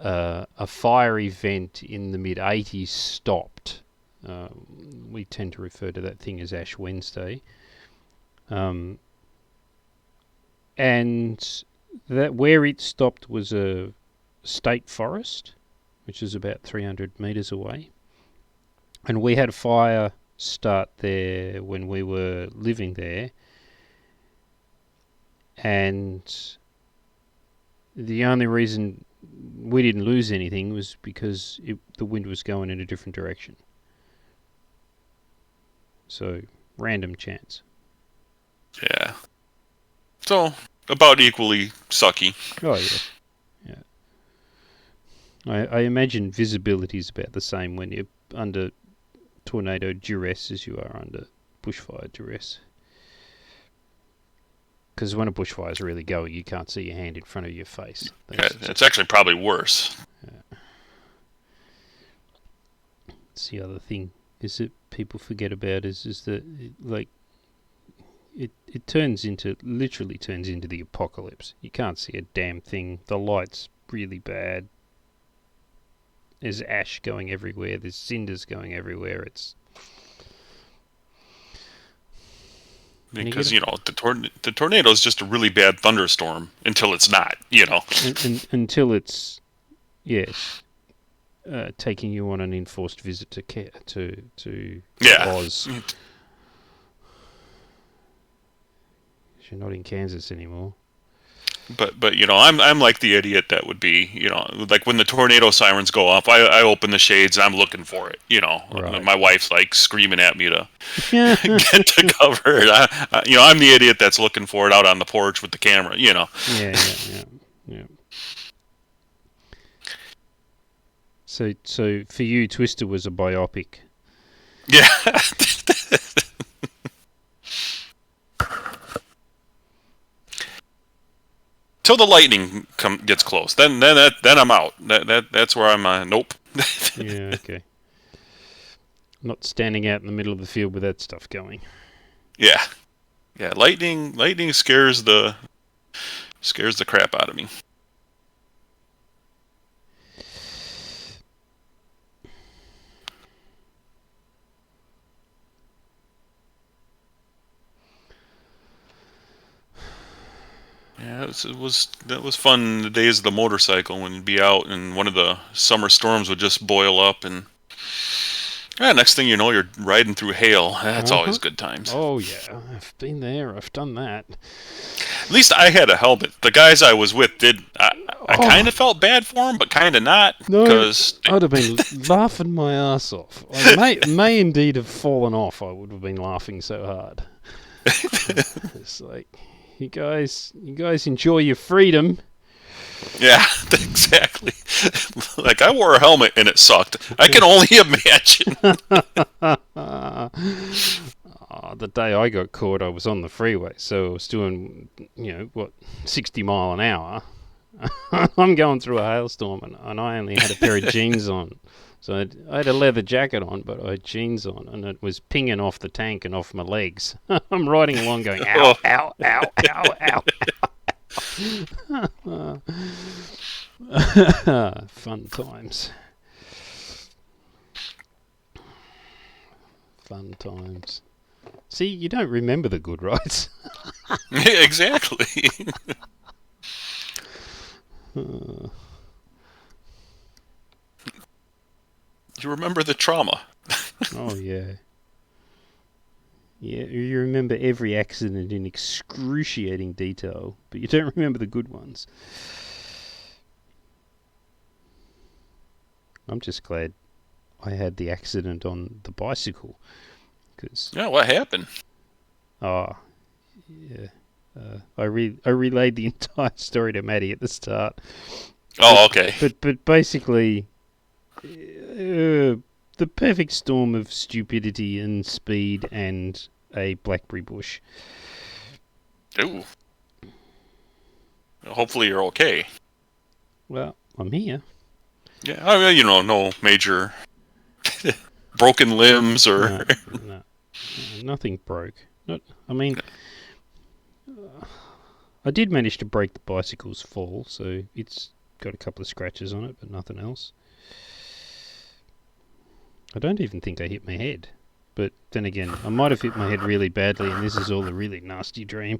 a fire event in the mid-80s stopped. We tend to refer to that thing as Ash Wednesday. And that where it stopped was a state forest, which is about 300 meters away. And we had a fire start there when we were living there. And the only reason we didn't lose anything was because the wind was going in a different direction. So, random chance. Yeah. So, about equally sucky. Oh, yeah. Yeah. I imagine visibility is about the same when you're under tornado duress as you are under bushfire duress. Because when a bushfire is really going, you can't see your hand in front of your face. It's actually probably worse. Yeah. That's the other thing is that people forget about is that it literally turns into the apocalypse. You can't see a damn thing. The light's really bad. There's ash going everywhere. There's cinders going everywhere. It's because the tornado is just a really bad thunderstorm until it's not. Until it's taking you on an enforced visit to Oz. You're not in Kansas anymore. But I'm like the idiot that would be, like when the tornado sirens go off, I open the shades and I'm looking for it. Right. My wife's like screaming at me to get to cover it. I'm the idiot that's looking for it out on the porch with the camera. Yeah. So for you, Twister was a biopic. Yeah. until the lightning gets close. Then I'm out. That's where I'm. Nope. Yeah, okay. Not standing out in the middle of the field with that stuff going. Yeah. Lightning scares the crap out of me. Yeah, that was fun. The days of the motorcycle when you'd be out and one of the summer storms would just boil up, and next thing you know, you're riding through hail. That's always good times. Oh yeah, I've been there. I've done that. At least I had a helmet. The guys I was with did. I kind of felt bad for them, but kind of not. No, because I'd have been laughing my ass off. I may indeed have fallen off. I would have been laughing so hard. It's like, you guys enjoy your freedom. Yeah, exactly. Like, I wore a helmet and it sucked. I can only imagine. The day I got caught, I was on the freeway, so I was doing, 60 mile an hour. I'm going through a hailstorm, and I only had a pair of jeans on. So I had a leather jacket on, but I had jeans on, and it was pinging off the tank and off my legs. I'm riding along going, ow, ow, ow, ow, ow, ow. Fun times. Fun times. See, you don't remember the good rides. Exactly. You remember the trauma. Oh, yeah. Yeah, you remember every accident in excruciating detail, but you don't remember the good ones. I'm just glad I had the accident on the bicycle. Yeah, what happened? Oh, yeah. I relayed the entire story to Matty at the start. Oh, okay. But basically, the perfect storm of stupidity and speed and a blackberry bush. Ooh. Hopefully you're okay. Well, I'm here. Yeah, I mean, no major broken limbs or... No, nothing broke. I did manage to break the bicycle's fall, so it's got a couple of scratches on it, but nothing else. I don't even think I hit my head. But then again, I might have hit my head really badly, and this is all a really nasty dream.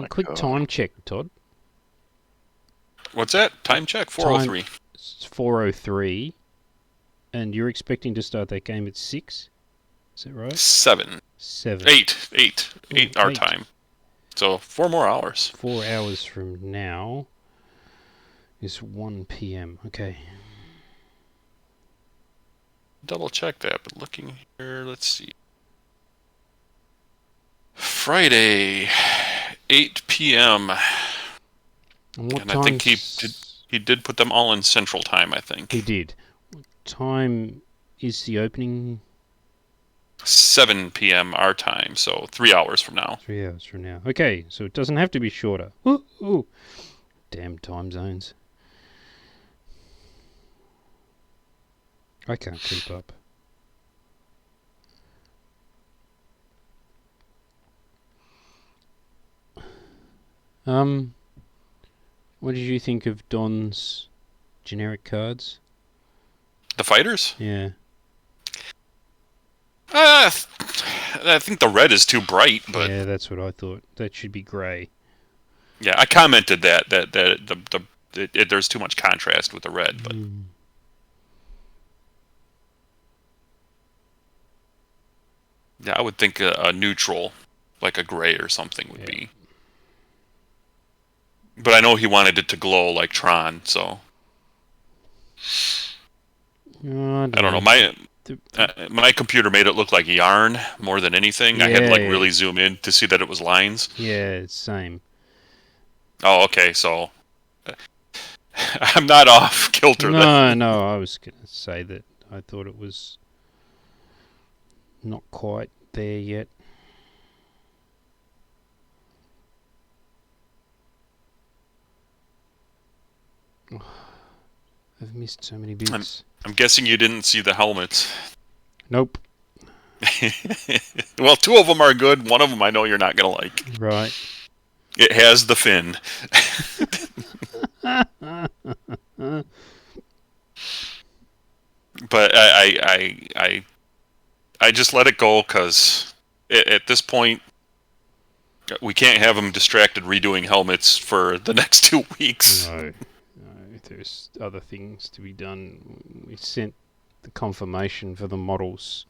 Quick time check, Todd. What's that? Time check? 4:03. It's 4:03, and you're expecting to start that game at 6? Is that right? 7. 8 our time. So 4 more hours. 4 hours from now is 1 p.m. Okay. Double check that, but looking here, let's see. Friday, 8 p.m. And I think he did put them all in Central Time, I think. He did. What time is the opening? 7 p.m. our time, so 3 hours from now. 3 hours from now. Okay, so it doesn't have to be shorter. Ooh. Damn time zones. I can't keep up. What did you think of Don's generic cards? The fighters? Yeah. I think the red is too bright, but yeah, that's what I thought. That should be grey. Yeah, I commented that there's too much contrast with the red, but yeah, I would think a neutral, like a gray or something, would be. But I know he wanted it to glow like Tron, so I don't know. My computer made it look like yarn more than anything. Yeah, I had to really zoom in to see that it was lines. Yeah, same. Oh, okay. So I'm not off kilter. No, I was going to say that I thought it was not quite there yet. Oh, I've missed so many bits. I'm guessing you didn't see the helmets. Nope. Well, 2 of them are good. 1 of them I know you're not going to like. Right. It has the fin. But I just let it go because at this point we can't have them distracted redoing helmets for the next 2 weeks. No, there's other things to be done. We sent the confirmation for the models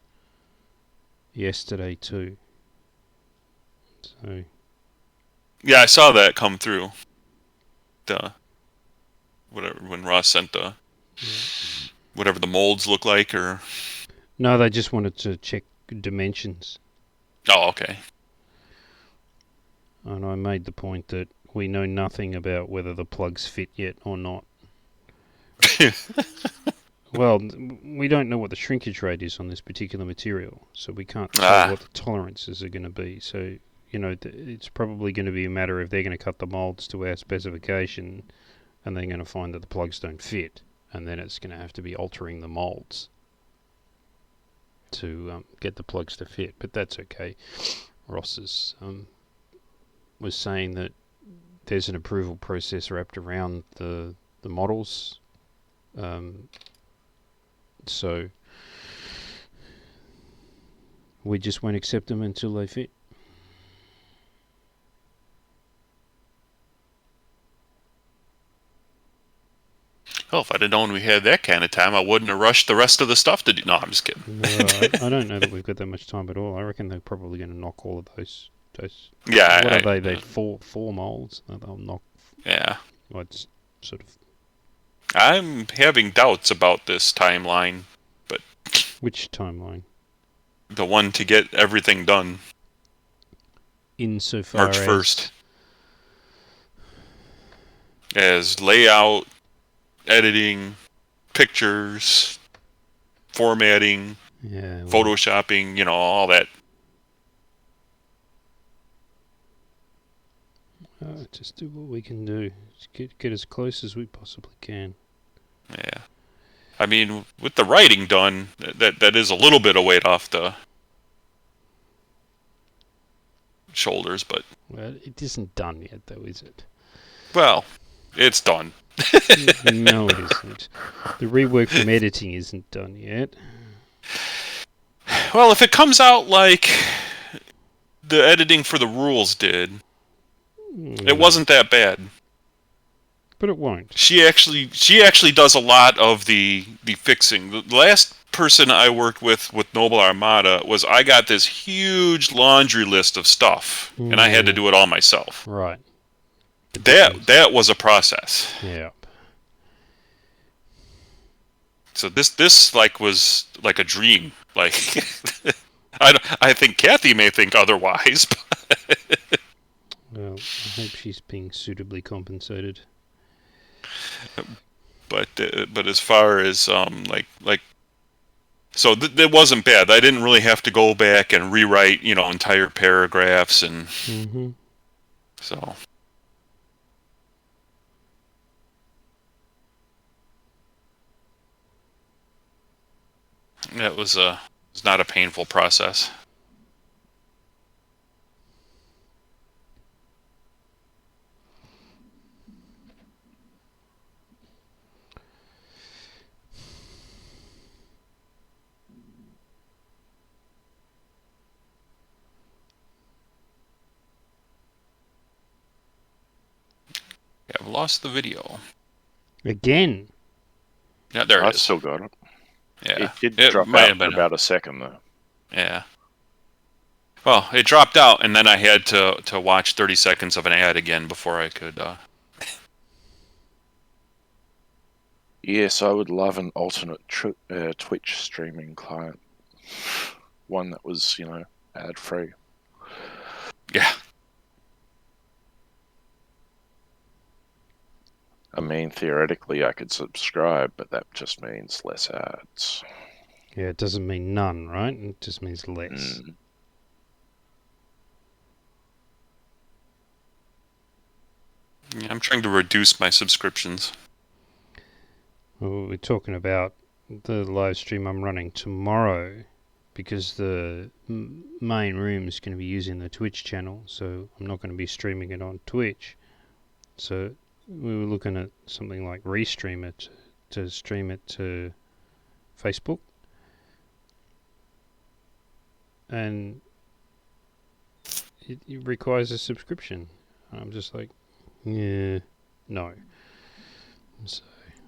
yesterday too. So Yeah, I saw that come through. Whatever, when Ross sent the whatever the molds look like, or no, they just wanted to check dimensions. oh, okay. And I made the point that we know nothing about whether the plugs fit yet or not. Well, we don't know what the shrinkage rate is on this particular material, so we can't tell what the tolerances are going to be. So, you know, it's probably going to be a matter of they're going to cut the molds to our specification, and they're going to find that the plugs don't fit, and then it's going to have to be altering the molds to get the plugs to fit. But that's okay. Ross was saying that there's an approval process wrapped around the models. So we just won't accept them until they fit. Well, if I'd have known we had that kind of time, I wouldn't have rushed the rest of the stuff to do. No, I'm just kidding. No, I don't know that we've got that much time at all. I reckon they're probably going to knock all of those. Yeah. What are they? They're four molds. They'll knock. Yeah. Well, it's sort of. I'm having doubts about this timeline, but Which timeline? the one to get everything done. Insofar March 1st. As layout, editing, pictures, formatting, photoshopping, all that. Just do what we can do. Just get as close as we possibly can. Yeah. I mean, with the writing done, that is a little bit of weight off the shoulders, but... Well, it isn't done yet, though, is it? Well, it's done. No, it isn't. The rework from editing isn't done yet. Well, if it comes out like the editing for the rules did, it wasn't that bad. But it won't. She actually does a lot of the fixing. The last person I worked with Noble Armada was I got this huge laundry list of stuff, and I had to do it all myself. Right. That was a process. Yeah. So this was like a dream. Like I think Kathy may think otherwise. Well, I hope she's being suitably compensated. But as far as so that wasn't bad. I didn't really have to go back and rewrite entire paragraphs and so. It was not a painful process. Yeah, I've lost the video. Again? Yeah, there it is. I still got it. Yeah. It did drop out for about a second, though. Yeah. Well, it dropped out, and then I had to watch 30 seconds of an ad again before I could... Yes, I would love an alternate Twitch streaming client. One that was, ad-free. Yeah. I mean, theoretically, I could subscribe, but that just means less ads. Yeah, it doesn't mean none, right? It just means less. Yeah, I'm trying to reduce my subscriptions. Well, we're talking about the live stream I'm running tomorrow, because the main room is going to be using the Twitch channel, so I'm not going to be streaming it on Twitch. So we were looking at something like Restream it to stream it to Facebook. And it requires a subscription. I'm just like, yeah, no. So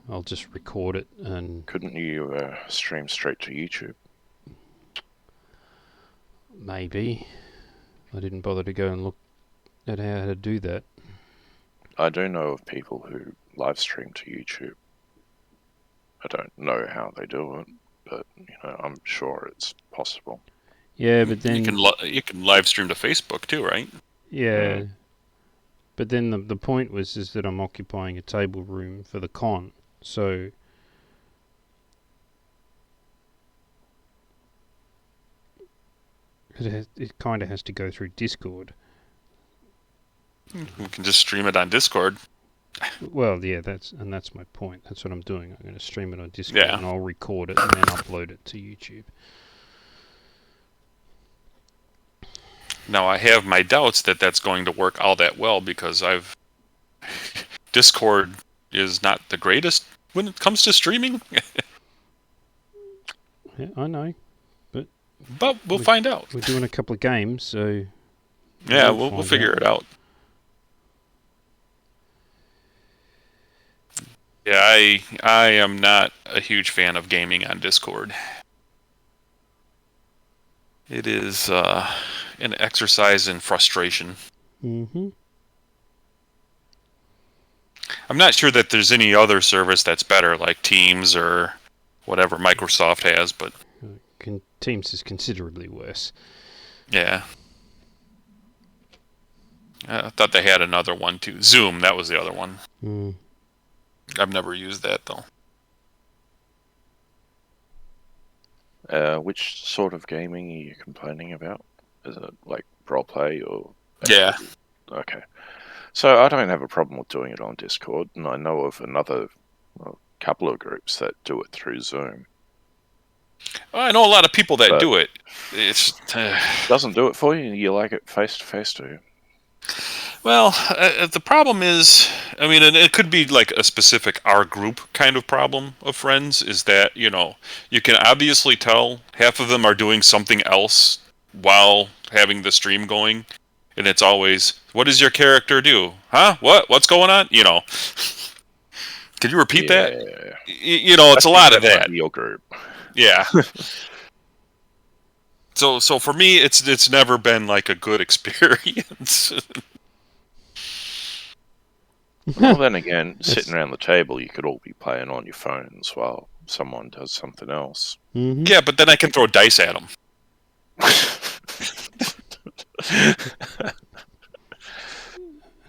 I'll just record it and... Couldn't you stream straight to YouTube? Maybe. I didn't bother to go and look at how to do that. I do know of people who live stream to YouTube. I don't know how they do it, but I'm sure it's possible. Yeah, but then you can live stream to Facebook too, right? Yeah, but then the point is that I'm occupying a table room for the con, so it kind of has to go through Discord. We can just stream it on Discord. Well, yeah, that's my point. That's what I'm doing. I'm going to stream it on Discord, and I'll record it and then upload it to YouTube. Now, I have my doubts that that's going to work all that well, because Discord is not the greatest when it comes to streaming. Yeah, I know, but we'll find out. We're doing a couple of games, so yeah, we'll figure it out. Yeah, I am not a huge fan of gaming on Discord. It is an exercise in frustration. Mm-hmm. I'm not sure that there's any other service that's better, like Teams or whatever Microsoft has, but... Teams is considerably worse. Yeah. I thought they had another one, too. Zoom, that was the other one. Mm. I've never used that, though. Which sort of gaming are you complaining about? Is it like roleplay or... Yeah. Okay. So I don't have a problem with doing it on Discord, and I know of a couple of groups that do it through Zoom. Well, I know a lot of people that do it. It's doesn't do it for you. You like it face to face, do you? Well, the problem is, I mean, it could be like a specific our group kind of problem of friends, is that, you can obviously tell half of them are doing something else while having the stream going. And it's always, what does your character do? Huh? What's going on? Could you repeat that? It's a lot of that. Your group. Yeah. So for me, it's never been like a good experience. Well, then again, sitting around the table, you could all be playing on your phones while someone does something else. Mm-hmm. Yeah, but then I can throw dice at them.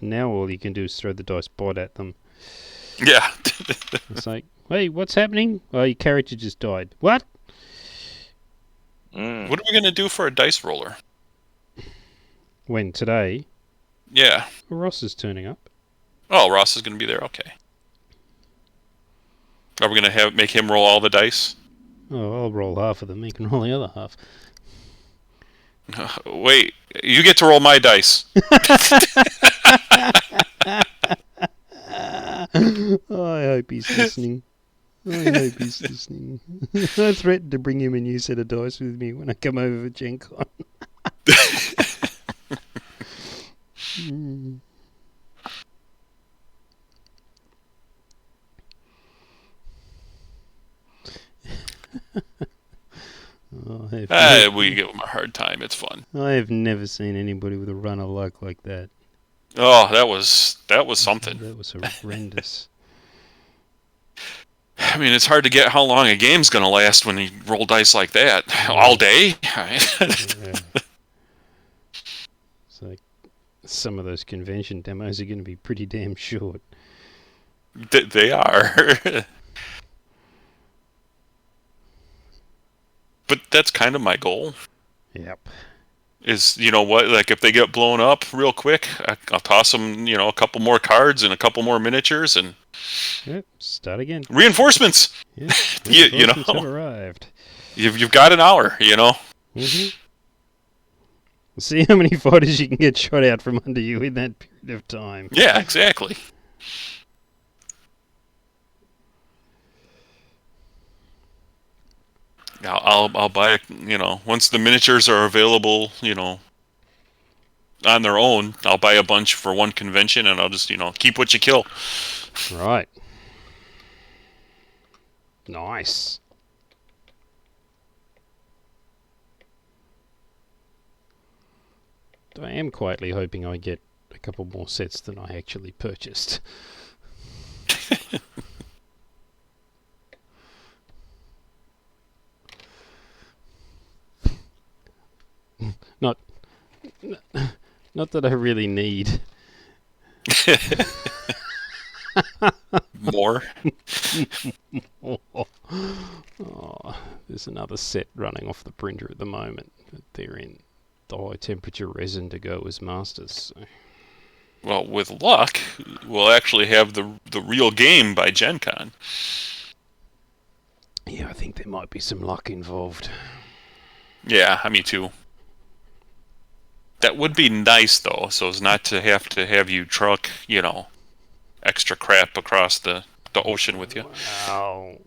Now all you can do is throw the dice bot at them. Yeah. It's like, hey, what's happening? Oh, your character just died. What? What are we going to do for a dice roller? When? Today? Yeah. Well, Ross is turning up. Oh, Ross is going to be there? Okay. Are we going to make him roll all the dice? Oh, I'll roll half of them. He can roll the other half. Wait, you get to roll my dice. Oh, I hope he's listening. I threatened to bring him a new set of dice with me when I come over for Gen Con. We give him a hard time. It's fun. I have never seen anybody with a run of luck like that. Oh, that was something. That was horrendous. I mean, it's hard to get how long a game's going to last when you roll dice like that. All day? Yeah. It's like some of those convention demos are going to be pretty damn short. They are. But that's kind of my goal. Yep. Is, you know what, like if they get blown up real quick, I'll toss them, a couple more cards and a couple more miniatures and Yep. Start again. reinforcements. Yep. You know, Reinforcements have arrived. You've got an hour, Mm-hmm. See how many fighters you can get shot out from under you in that period of time. Yeah, exactly. Now I'll buy, once the miniatures are available, on their own, I'll buy a bunch for one convention, and I'll just, keep what you kill. Right. Nice. I am quietly hoping I get a couple more sets than I actually purchased. Not that I really need. More? Oh, there's another set running off the printer at the moment. They're in the high temperature resin to go as masters. So. Well, with luck, we'll actually have the real game by Gen Con. Yeah, I think there might be some luck involved. Yeah, me too. That would be nice, though, so as not to have you truck, extra crap across the ocean with you. Well,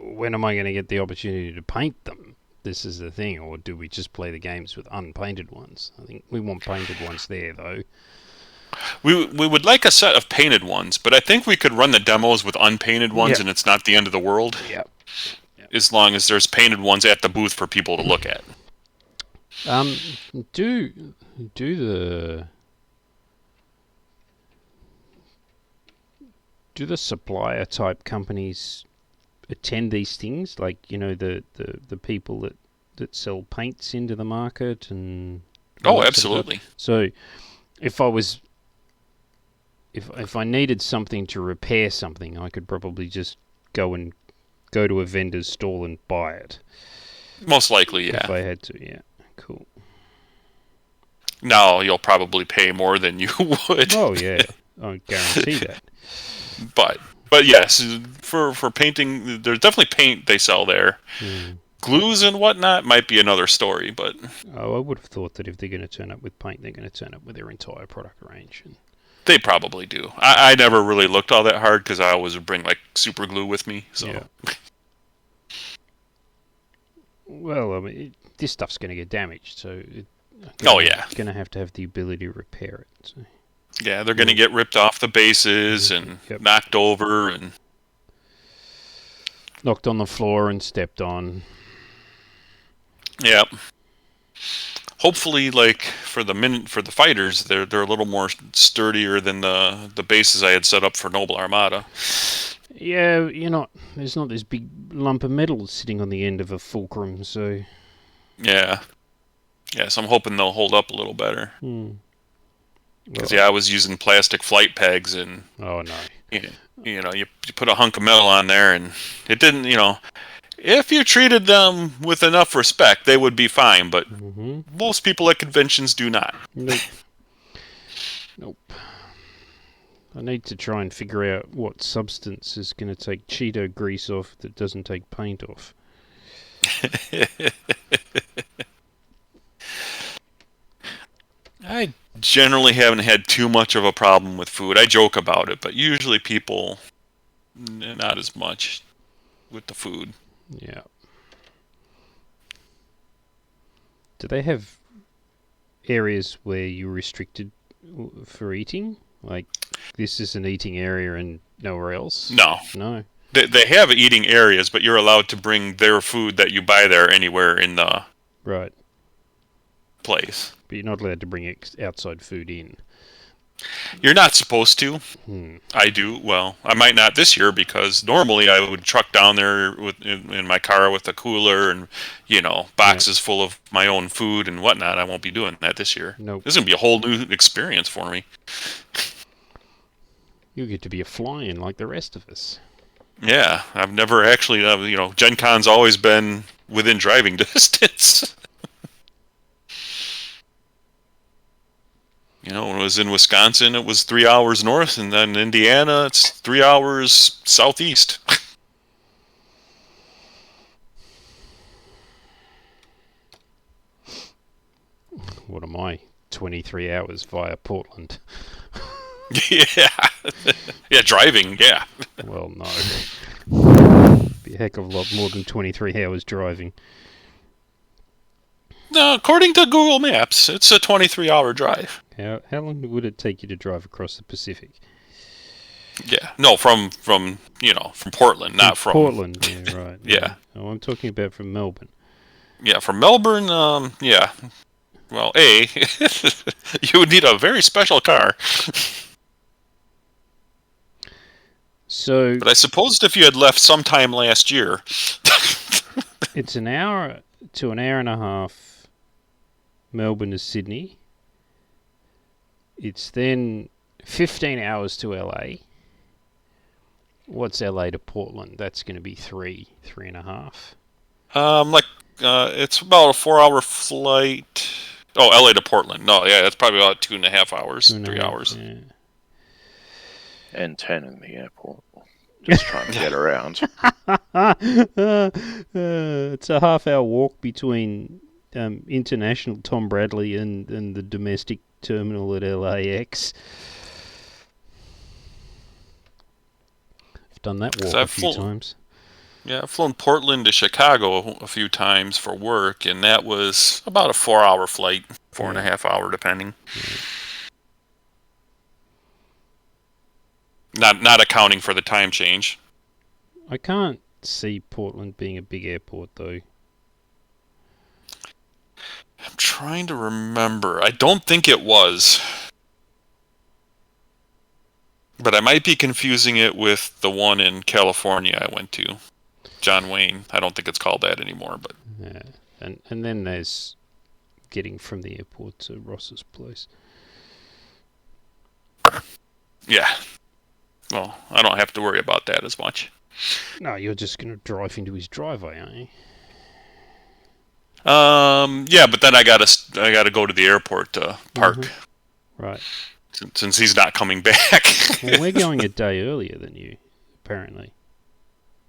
when am I going to get the opportunity to paint them? This is the thing, or do we just play the games with unpainted ones? I think we want painted ones there, though. We would like a set of painted ones, but I think we could run the demos with unpainted ones, and it's not the end of the world. Yep. As long as there's painted ones at the booth for people to look at. Do the supplier type companies attend these things? Like, the people that sell paints into the market and oh, absolutely. So if I needed something to repair something, I could probably just go to a vendor's stall and buy it. Most likely, yeah. If I had to, yeah. Cool. No, you'll probably pay more than you would. Oh, yeah. I guarantee that. But yes, for painting, there's definitely paint they sell there. Glues and whatnot might be another story, but... Oh, I would have thought that if they're going to turn up with paint, they're going to turn up with their entire product range. They probably do. I never really looked all that hard because I always would bring, super glue with me, so... Yeah. Well, I mean, this stuff's going to get damaged, so... It's going to have the ability to repair it, so... Yeah, they're going to get ripped off the bases and knocked over and... knocked on the floor and stepped on. Yep. Hopefully, for the fighters, they're a little more sturdier than the bases I had set up for Noble Armada. Yeah, there's not this big lump of metal sitting on the end of a fulcrum, so... Yeah. Yeah, so I'm hoping they'll hold up a little better. Because, I was using plastic flight pegs and... Oh, no. You put a hunk of metal on there and it didn't, if you treated them with enough respect, they would be fine, but most people at conventions do not. Nope. I need to try and figure out what substance is going to take Cheeto grease off that doesn't take paint off. I generally haven't had too much of a problem with food. I joke about it, but usually people, not as much with the food. Yeah. Do they have areas where you're restricted for eating? Like, this is an eating area and nowhere else? No. No? They have eating areas, but you're allowed to bring their food that you buy there anywhere in the place. But you're not allowed to bring outside food in. You're not supposed to. I do. Well, I might not this year because normally I would truck down there in my car with a cooler and, boxes full of my own food and whatnot. I won't be doing that this year. Nope. This is going to be a whole new experience for me. You get to be a fly-in like the rest of us. Yeah, I've never actually, Gen Con's always been within driving distance. When it was in Wisconsin, it was 3 hours north, and then Indiana, it's 3 hours southeast. What am I? 23 hours via Portland. Yeah. Yeah, driving, yeah. Well, no. Be a heck of a lot more than 23 hours driving. No, according to Google Maps, it's a 23-hour drive. How long would it take you to drive across the Pacific? Yeah. No, from Portland, not from... Portland, yeah, right. Yeah. Oh, I'm talking about from Melbourne. Yeah, from Melbourne, yeah. Well, you would need a very special car. So, but I suppose if you had left sometime last year... It's an hour to an hour and a half Melbourne to Sydney. It's then 15 hours to LA. What's LA to Portland? That's going to be 3.5. It's about a 4-hour flight. Oh, LA to Portland. No, yeah, it's probably about 2.5 hours, 3 hours. Yeah. And 10 in the airport. Just trying to get around. It's a half-hour walk between international Tom Bradley and the domestic terminal at LAX. I've done that walk a few times. Yeah, I've flown Portland to Chicago a few times for work, and that was about a 4-hour flight, 4.5 hour depending. Yeah. Not accounting for the time change. I can't see Portland being a big airport, though. I'm trying to remember. I don't think it was. But I might be confusing it with the one in California I went to. John Wayne. I don't think it's called that anymore, but... Yeah. And then there's getting from the airport to Ross's place. Yeah. Well, I don't have to worry about that as much. No, you're just going to drive into his driveway, aren't you? Yeah, but then I gotta go to the airport to park. Mm-hmm. Right. Since he's not coming back. Well, we're going a day earlier than you, apparently.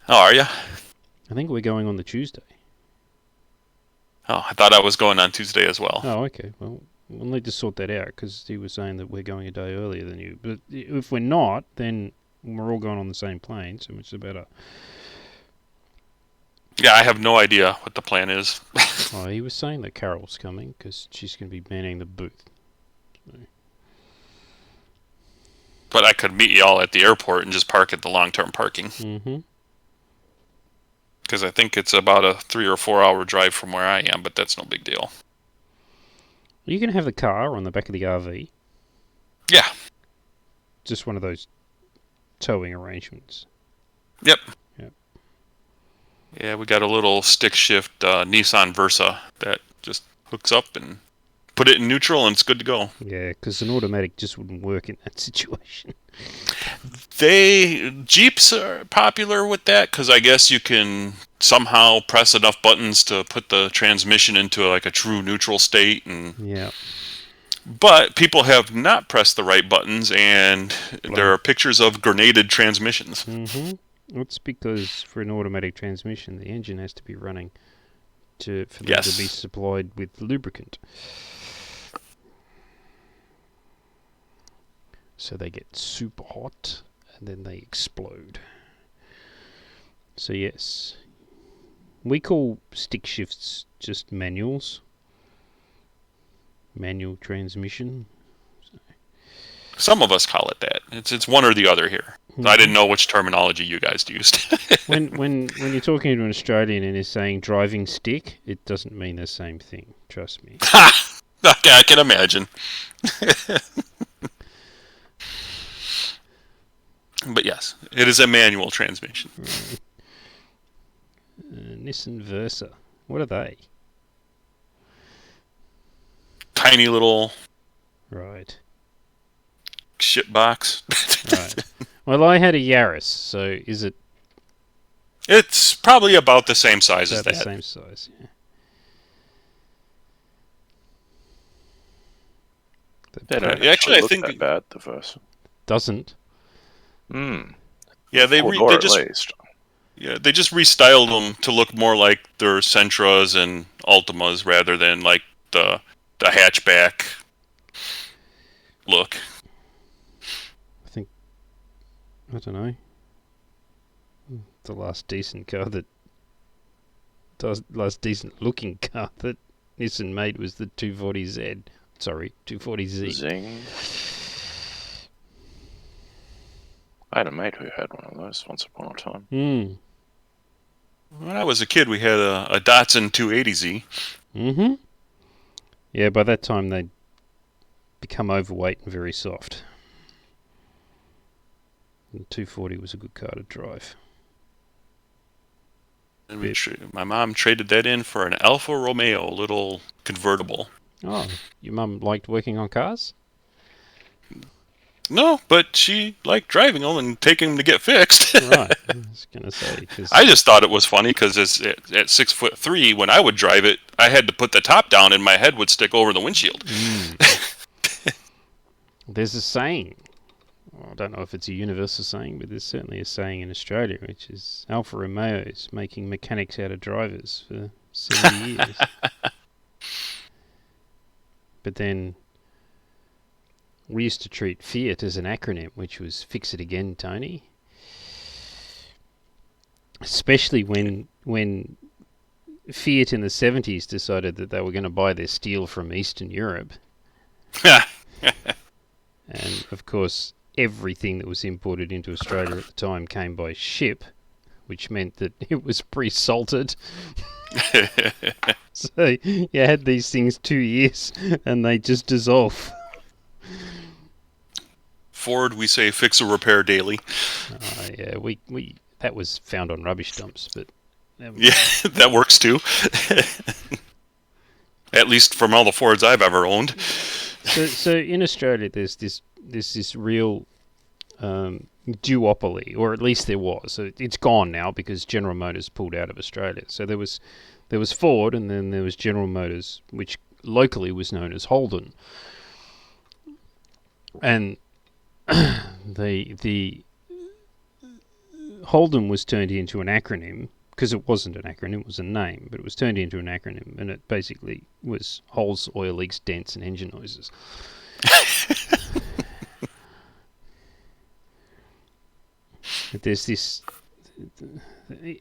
Oh, are you? I think we're going on the Tuesday. Oh, I thought I was going on Tuesday as well. Oh, okay. Well, we'll need to sort that out because he was saying that we're going a day earlier than you. But if we're not, then we're all going on the same plane, so much the better. Yeah, I have no idea what the plan is. Oh, he was saying that Carol's coming because she's going to be manning the booth. So. But I could meet you all at the airport and just park at the long-term parking. Mm-hmm. Because I think it's about a 3 or 4 hour drive from where I am, but that's no big deal. You can have the car on the back of the RV. Yeah. Just one of those towing arrangements. Yep. Yeah, we got a little stick shift Nissan Versa that just hooks up and put it in neutral and it's good to go. Yeah, because an automatic just wouldn't work in that situation. Jeeps are popular with that because I guess you can somehow press enough buttons to put the transmission into like a true neutral state. Yeah. But people have not pressed the right buttons, and there are pictures of grenaded transmissions. Mm-hmm. That's because for an automatic transmission, the engine has to be running for them to be supplied with lubricant. So they get super hot, and then they explode. So yes, we call stick shifts just manuals. Manual transmission. Some of us call it that. It's one or the other here. Mm-hmm. I didn't know which terminology you guys used. when you're talking to an Australian and is saying driving stick, it doesn't mean the same thing. Trust me. Okay, I can imagine. But yes, it is a manual transmission. Right. Nissan Versa. What are they? Tiny little right shit box. Right. Well, I had a Yaris, so is it It's probably about the same size as about the that. same size? Yeah. They don't Actually, I look think that bad, the Versa. Doesn't. Yeah, they just restyled them to look more like their Sentras and Altimas rather than like the hatchback look. I don't know. The last decent car last decent looking car that Nissan made was the 240Z. Sorry, 240Z. Zing. I had a mate who had one of those once upon a time. When I was a kid, we had a Datsun 280Z. Mm-hmm. Yeah, by that time they'd become overweight and very soft. And 240 was a good car to drive. And my mom traded that in for an Alfa Romeo, little convertible. Oh, your mum liked working on cars? No, but she liked driving them and taking them to get fixed. Right, I was going to say. I just thought it was funny because at 6'3", when I would drive it, I had to put the top down and my head would stick over the windshield. There's a saying. I don't know if it's a universal saying, but there's certainly a saying in Australia, which is Alfa Romeo's making mechanics out of drivers for 70 years. But then we used to treat Fiat as an acronym, which was Fix It Again, Tony. Especially when Fiat in the 70s decided that they were going to buy their steel from Eastern Europe. And, of course, everything that was imported into Australia at the time came by ship, which meant that it was pre-salted. So you had these things 2 years and they just dissolve. Ford, we say fix or repair daily. Yeah, we that was found on rubbish dumps, but yeah, that works too. At least from all the Fords I've ever owned. So in Australia, there's this real duopoly, or at least there was. So it's gone now because General Motors pulled out of Australia. So there was Ford, and then there was General Motors, which locally was known as Holden. And the Holden was turned into an acronym because it wasn't an acronym, it was a name, but it was turned into an acronym, and it basically was holes, oil leaks, dents, and engine noises. There's this,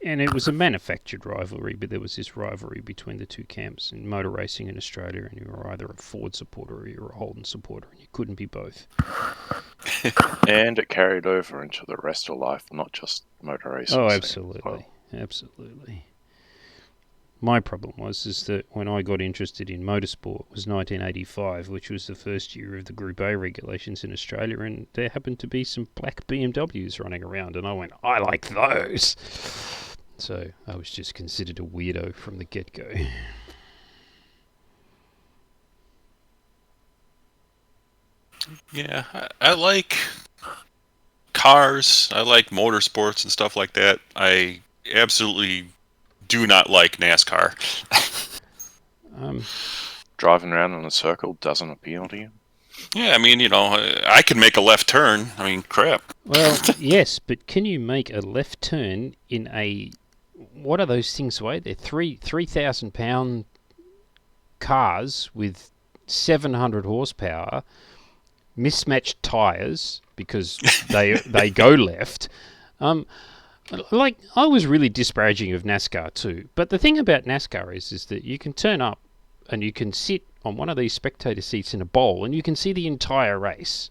and it was a manufactured rivalry, but there was this rivalry between the two camps in motor racing in Australia, and you were either a Ford supporter or you were a Holden supporter, and you couldn't be both. And it carried over into the rest of life, not just motor racing. Oh, absolutely. Well. Absolutely. My problem was that when I got interested in motorsport was 1985, which was the first year of the Group A regulations in Australia, and there happened to be some black BMWs running around, and I went, I like those! So I was just considered a weirdo from the get-go. Yeah, I like cars, I like motorsports and stuff like that. I absolutely do not like NASCAR. Driving around in a circle doesn't appeal to you? Yeah, I mean, I can make a left turn. I mean, crap. Well, yes, but can you make a left turn in a... What are those things weigh? They're 3,000 pound cars with 700 horsepower, mismatched tyres because they go left. Like, I was really disparaging of NASCAR too, but the thing about NASCAR is that you can turn up and you can sit on one of these spectator seats in a bowl and you can see the entire race.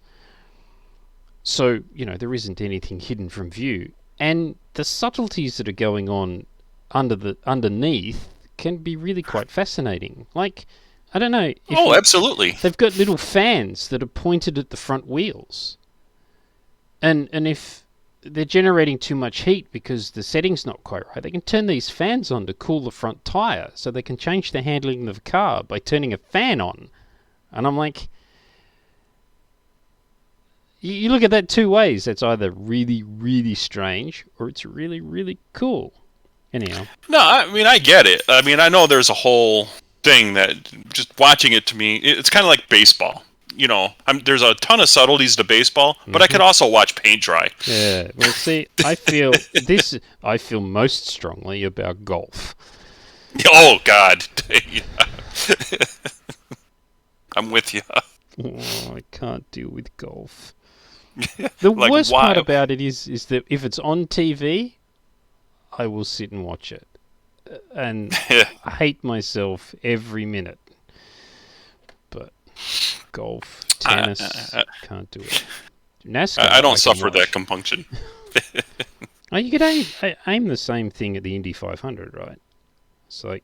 So, there isn't anything hidden from view. And the subtleties that are going on underneath can be really quite fascinating. Like, I don't know. Absolutely. They've got little fans that are pointed at the front wheels. And if they're generating too much heat because the setting's not quite right, they can turn these fans on to cool the front tyre, so they can change the handling of the car by turning a fan on. And I'm like, you look at that two ways. That's either really, really strange or it's really, really cool. Anyhow. No, I mean, I get it. I mean, I know there's a whole thing that just watching it to me, it's kind of like baseball. There's a ton of subtleties to baseball, but I could also watch paint dry. Yeah. Well, see, I feel most strongly about golf. Oh, God. I'm with you. Oh, I can't deal with golf. The Like, worst why? part about it is that if it's on TV, I will sit and watch it. And I hate myself every minute. But golf, tennis, can't do it. NASCAR, I don't can suffer watch. that compunction. Oh, you could aim the same thing at the Indy 500, right? It's like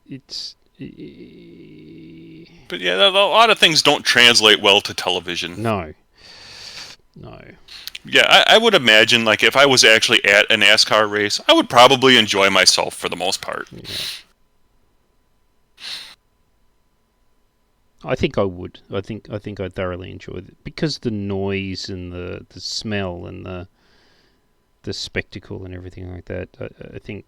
it's. But yeah, a lot of things don't translate well to television. No. Yeah, I would imagine, like, if I was actually at a NASCAR race, I would probably enjoy myself for the most part. Yeah. I think I would. I think I'd thoroughly enjoy it because the noise and the smell and the spectacle and everything like that. I think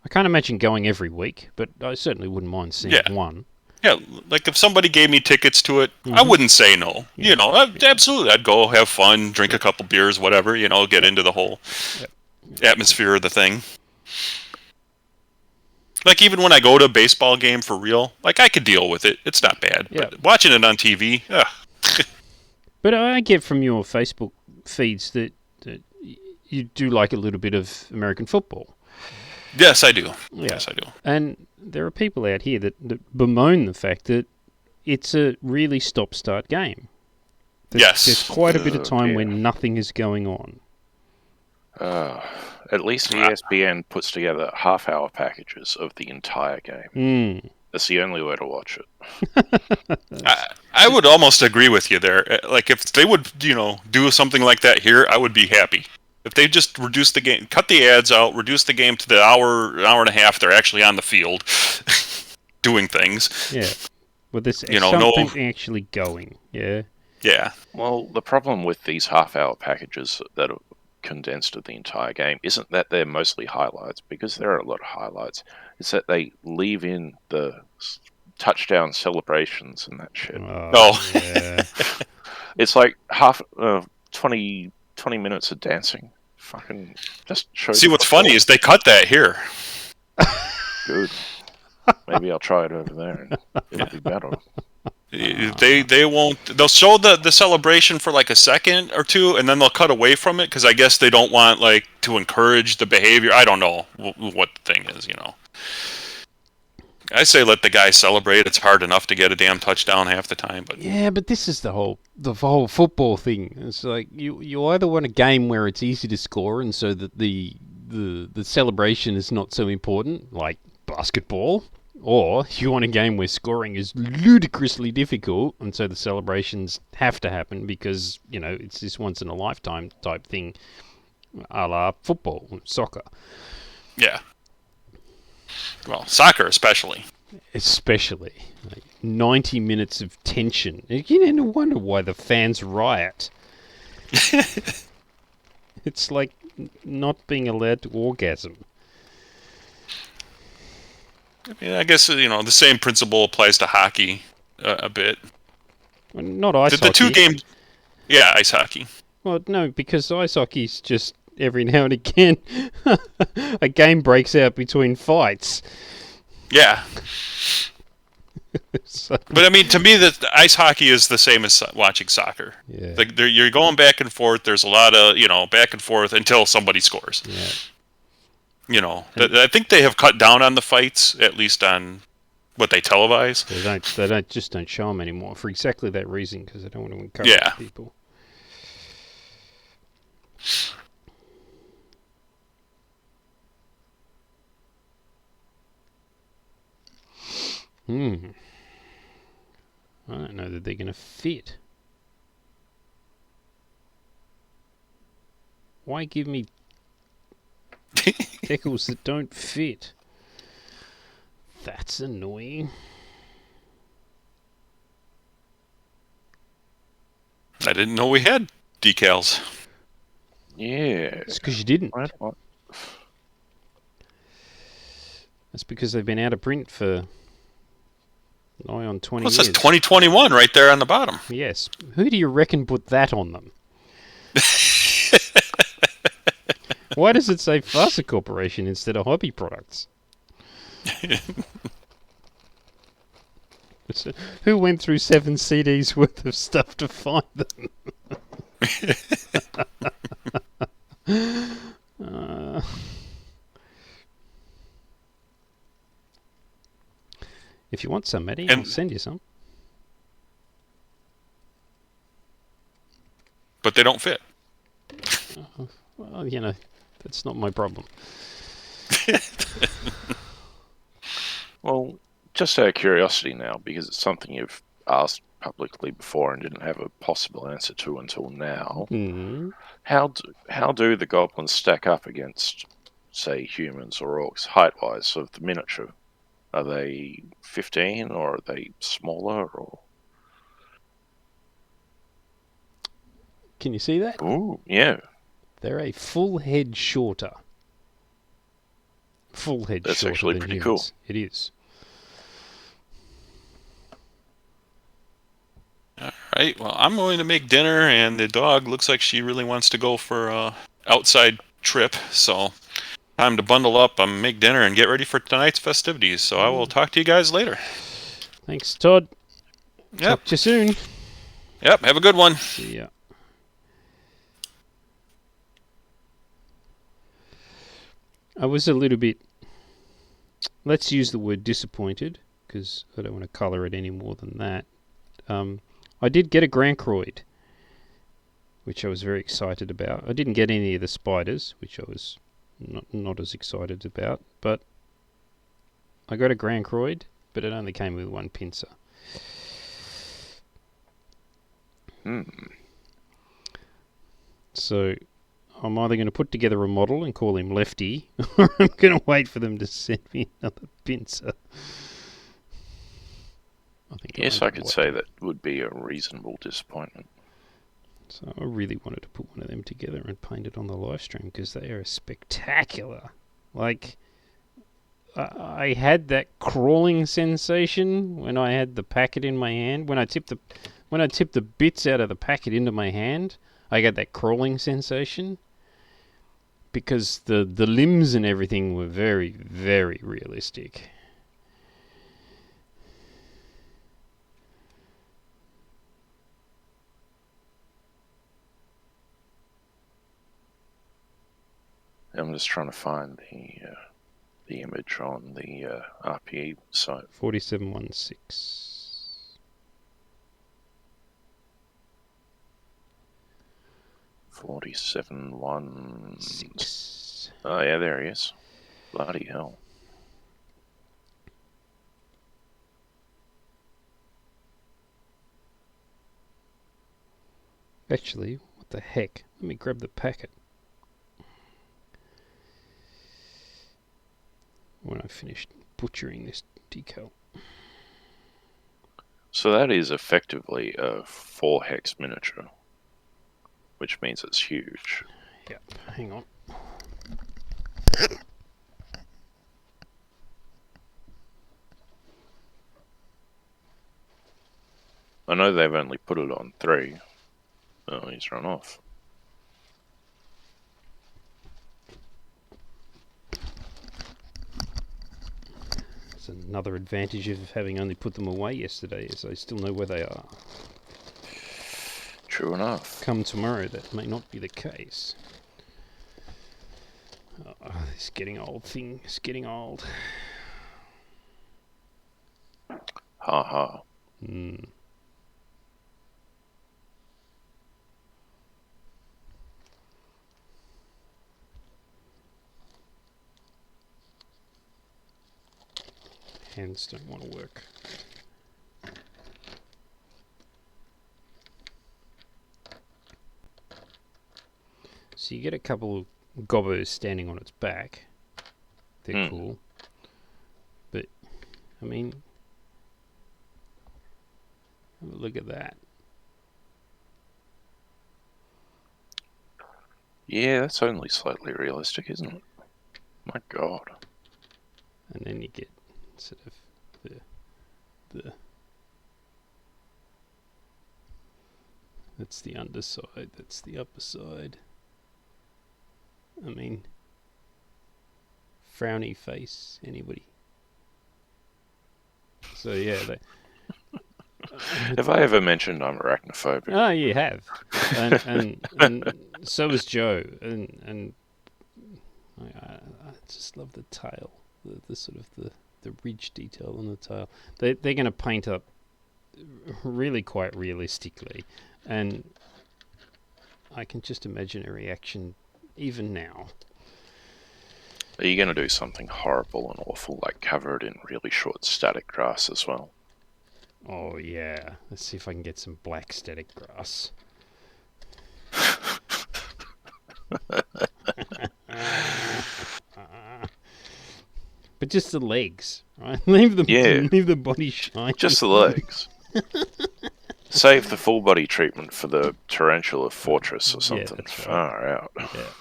I can't imagine going every week, but I certainly wouldn't mind seeing one. Yeah, like if somebody gave me tickets to it, I wouldn't say no. Yeah. Absolutely, I'd go have fun, drink a couple beers, whatever. Get into the whole atmosphere of the thing. Like, even when I go to a baseball game for real, like, I could deal with it. It's not bad. Yeah. But watching it on TV, But I get from your Facebook feeds that you do like a little bit of American football. Yes, I do. Yeah. Yes, I do. And there are people out here that bemoan the fact that it's a really stop-start game. There's quite a bit of time when nothing is going on. At least ESPN puts together half-hour packages of the entire game. That's the only way to watch it. I would almost agree with you there. Like, if they would, do something like that here, I would be happy. If they just reduce the game, cut the ads out, reduce the game to the hour and a half they're actually on the field doing things. Yeah. Well, there's something actually going. Yeah. Yeah. Well, the problem with these half-hour packages that are condensed to the entire game isn't that they're mostly highlights, because there are a lot of highlights. It's that they leave in the touchdown celebrations and that shit. Yeah. It's like 20 minutes of dancing. Fucking just show. See, what's funny is they cut that here. Good. Maybe I'll try it over there and it'll be better. They won't. They'll show the celebration for like a second or two, and then they'll cut away from it because I guess they don't want to encourage the behavior. I don't know what the thing is. I say let the guy celebrate. It's hard enough to get a damn touchdown half the time. But yeah, but this is the whole football thing. It's like you either want a game where it's easy to score, and so that the celebration is not so important, like basketball. Or you want a game where scoring is ludicrously difficult, and so the celebrations have to happen because, it's this once-in-a-lifetime type thing, a la football, soccer. Yeah. Well, soccer especially. Especially. 90 minutes of tension. You no wonder why the fans riot. It's like not being allowed to orgasm. I guess, the same principle applies to hockey a bit. Well, not ice hockey. The two games... Yeah, ice hockey. Well, no, because ice hockey's just every now and again a game breaks out between fights. Yeah. But, I mean, to me, the ice hockey is the same as watching soccer. Yeah. You're going back and forth. There's a lot of, back and forth until somebody scores. Yeah. I think they have cut down on the fights, at least on what they televise. They don't show them anymore for exactly that reason, because they don't want to encourage people. I don't know that they're going to fit. Why give me decals that don't fit? That's annoying. didn't know we had decals. Yeah. It's because you didn't. What? That's because they've been out of print for nigh on 20 Well, it years. says 2021 right there on the bottom. Yes. Who do you reckon put that on them? Why does it say Farser Corporation instead of Hobby Products? Who went through 7 CDs worth of stuff to find them? If you want some, Matty, I'll send you some. But they don't fit. Well, you know, that's not my problem. Well, just out of curiosity now, because it's something you've asked publicly before and didn't have a possible answer to until now. Mm-hmm. How do the goblins stack up against, say, humans or orcs, height-wise, of the miniature? Are they 15 or are they smaller? Or Can you see that? ooh, yeah, They're a full head shorter. Full head that's shorter actually than pretty humans. cool. It is. All right. Well, I'm going to make dinner, and the dog looks like she really wants to go for a outside trip. So, time to bundle up, make dinner, and get ready for tonight's festivities. So, I will talk to you guys later. Thanks, Todd. Yep. Talk to you soon. Yep. Have a good one. See ya. I was a little bit, let's use the word disappointed, because I don't want to colour it any more than that. I did get a Grancroid, which I was very excited about. I didn't get any of the spiders, which I was not as excited about, but I got a Grancroid, but it only came with 1 pincer. So I'm either going to put together a model and call him Lefty, or I'm going to wait for them to send me another pincer. Yes, I could say that would be a reasonable disappointment. So I really wanted to put one of them together and paint it on the live stream because they are spectacular. Like, I had that crawling sensation when I had the packet in my hand. When I tipped the bits out of the packet into my hand, I got that crawling sensation because the limbs and everything were very, very realistic. I'm just trying to find the image on the RPE site. 4716. 4716. Oh yeah, there he is. Bloody hell. Actually, what the heck? Let me grab the packet. When I finished butchering this decal. So that is effectively a 4-hex miniature, which means it's huge. Yep, hang on. I know they've only put it on 3. Oh, he's run off. That's another advantage of having only put them away yesterday, is I still know where they are. True enough. Come tomorrow, that may not be the case. Oh, this getting old thing is getting old. Ha ha. Hands don't want to work. So you get a couple of gobbos standing on its back. They're cool. But, I mean, look at that. Yeah, that's only slightly realistic, isn't it? My God. And then you get sort of the that's the underside, that's the upper side. I mean, frowny face, anybody? So yeah, Have I ever mentioned I'm arachnophobic? oh, you have, and so is Joe, and I just love the tail, the sort of the ridge detail on the tail. They're going to paint up really quite realistically, and I can just imagine a reaction even now. Are you going to do something horrible and awful, like cover it in really short static grass as well? Oh yeah, let's see if I can get some black static grass. But just the legs, right? Leave the body shiny. Just the legs. Save the full body treatment for the Tarantula Fortress or something. Yeah, that's right. Far out. Yeah.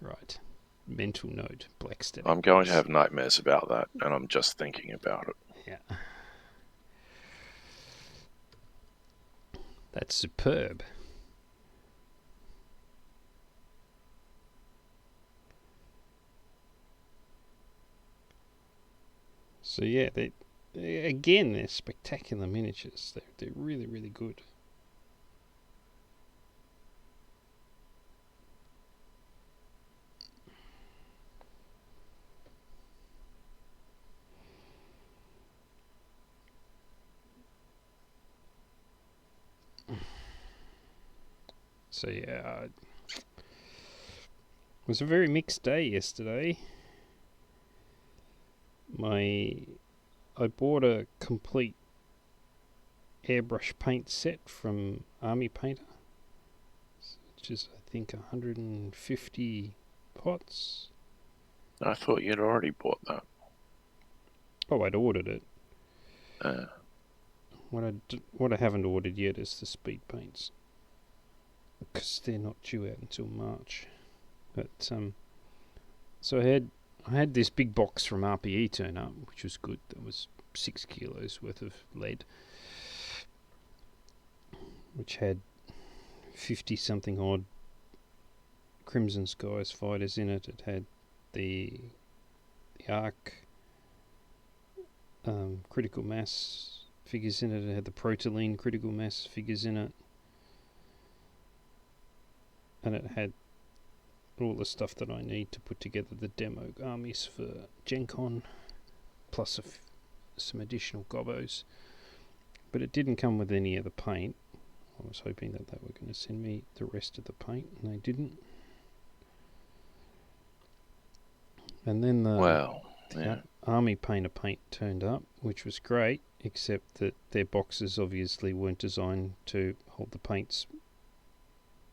Right. Mental note, black static I'm going to grass. have nightmares about that, and I'm just thinking about it. Yeah. That's superb. So yeah, they're spectacular miniatures. They're really, really good. So yeah, it was a very mixed day yesterday. I bought a complete airbrush paint set from Army Painter, which is I think 150 pots. I thought you'd already bought that. Oh, I'd ordered it. What I haven't ordered yet is the speed paints, because they're not due out until March. But so I had this big box from RPE turn up, which was good. That was 6 kilos worth of lead, which had 50 something odd Crimson Skies fighters in it. It had the Arc critical mass figures in it. It had the Protoline critical mass figures in it. And it had all the stuff that I need to put together the demo armies for Gen Con, plus some additional gobos. But it didn't come with any of the paint. I was hoping that they were going to send me the rest of the paint, and they didn't. And then the Army Painter paint turned up, which was great, except that their boxes obviously weren't designed to hold the paints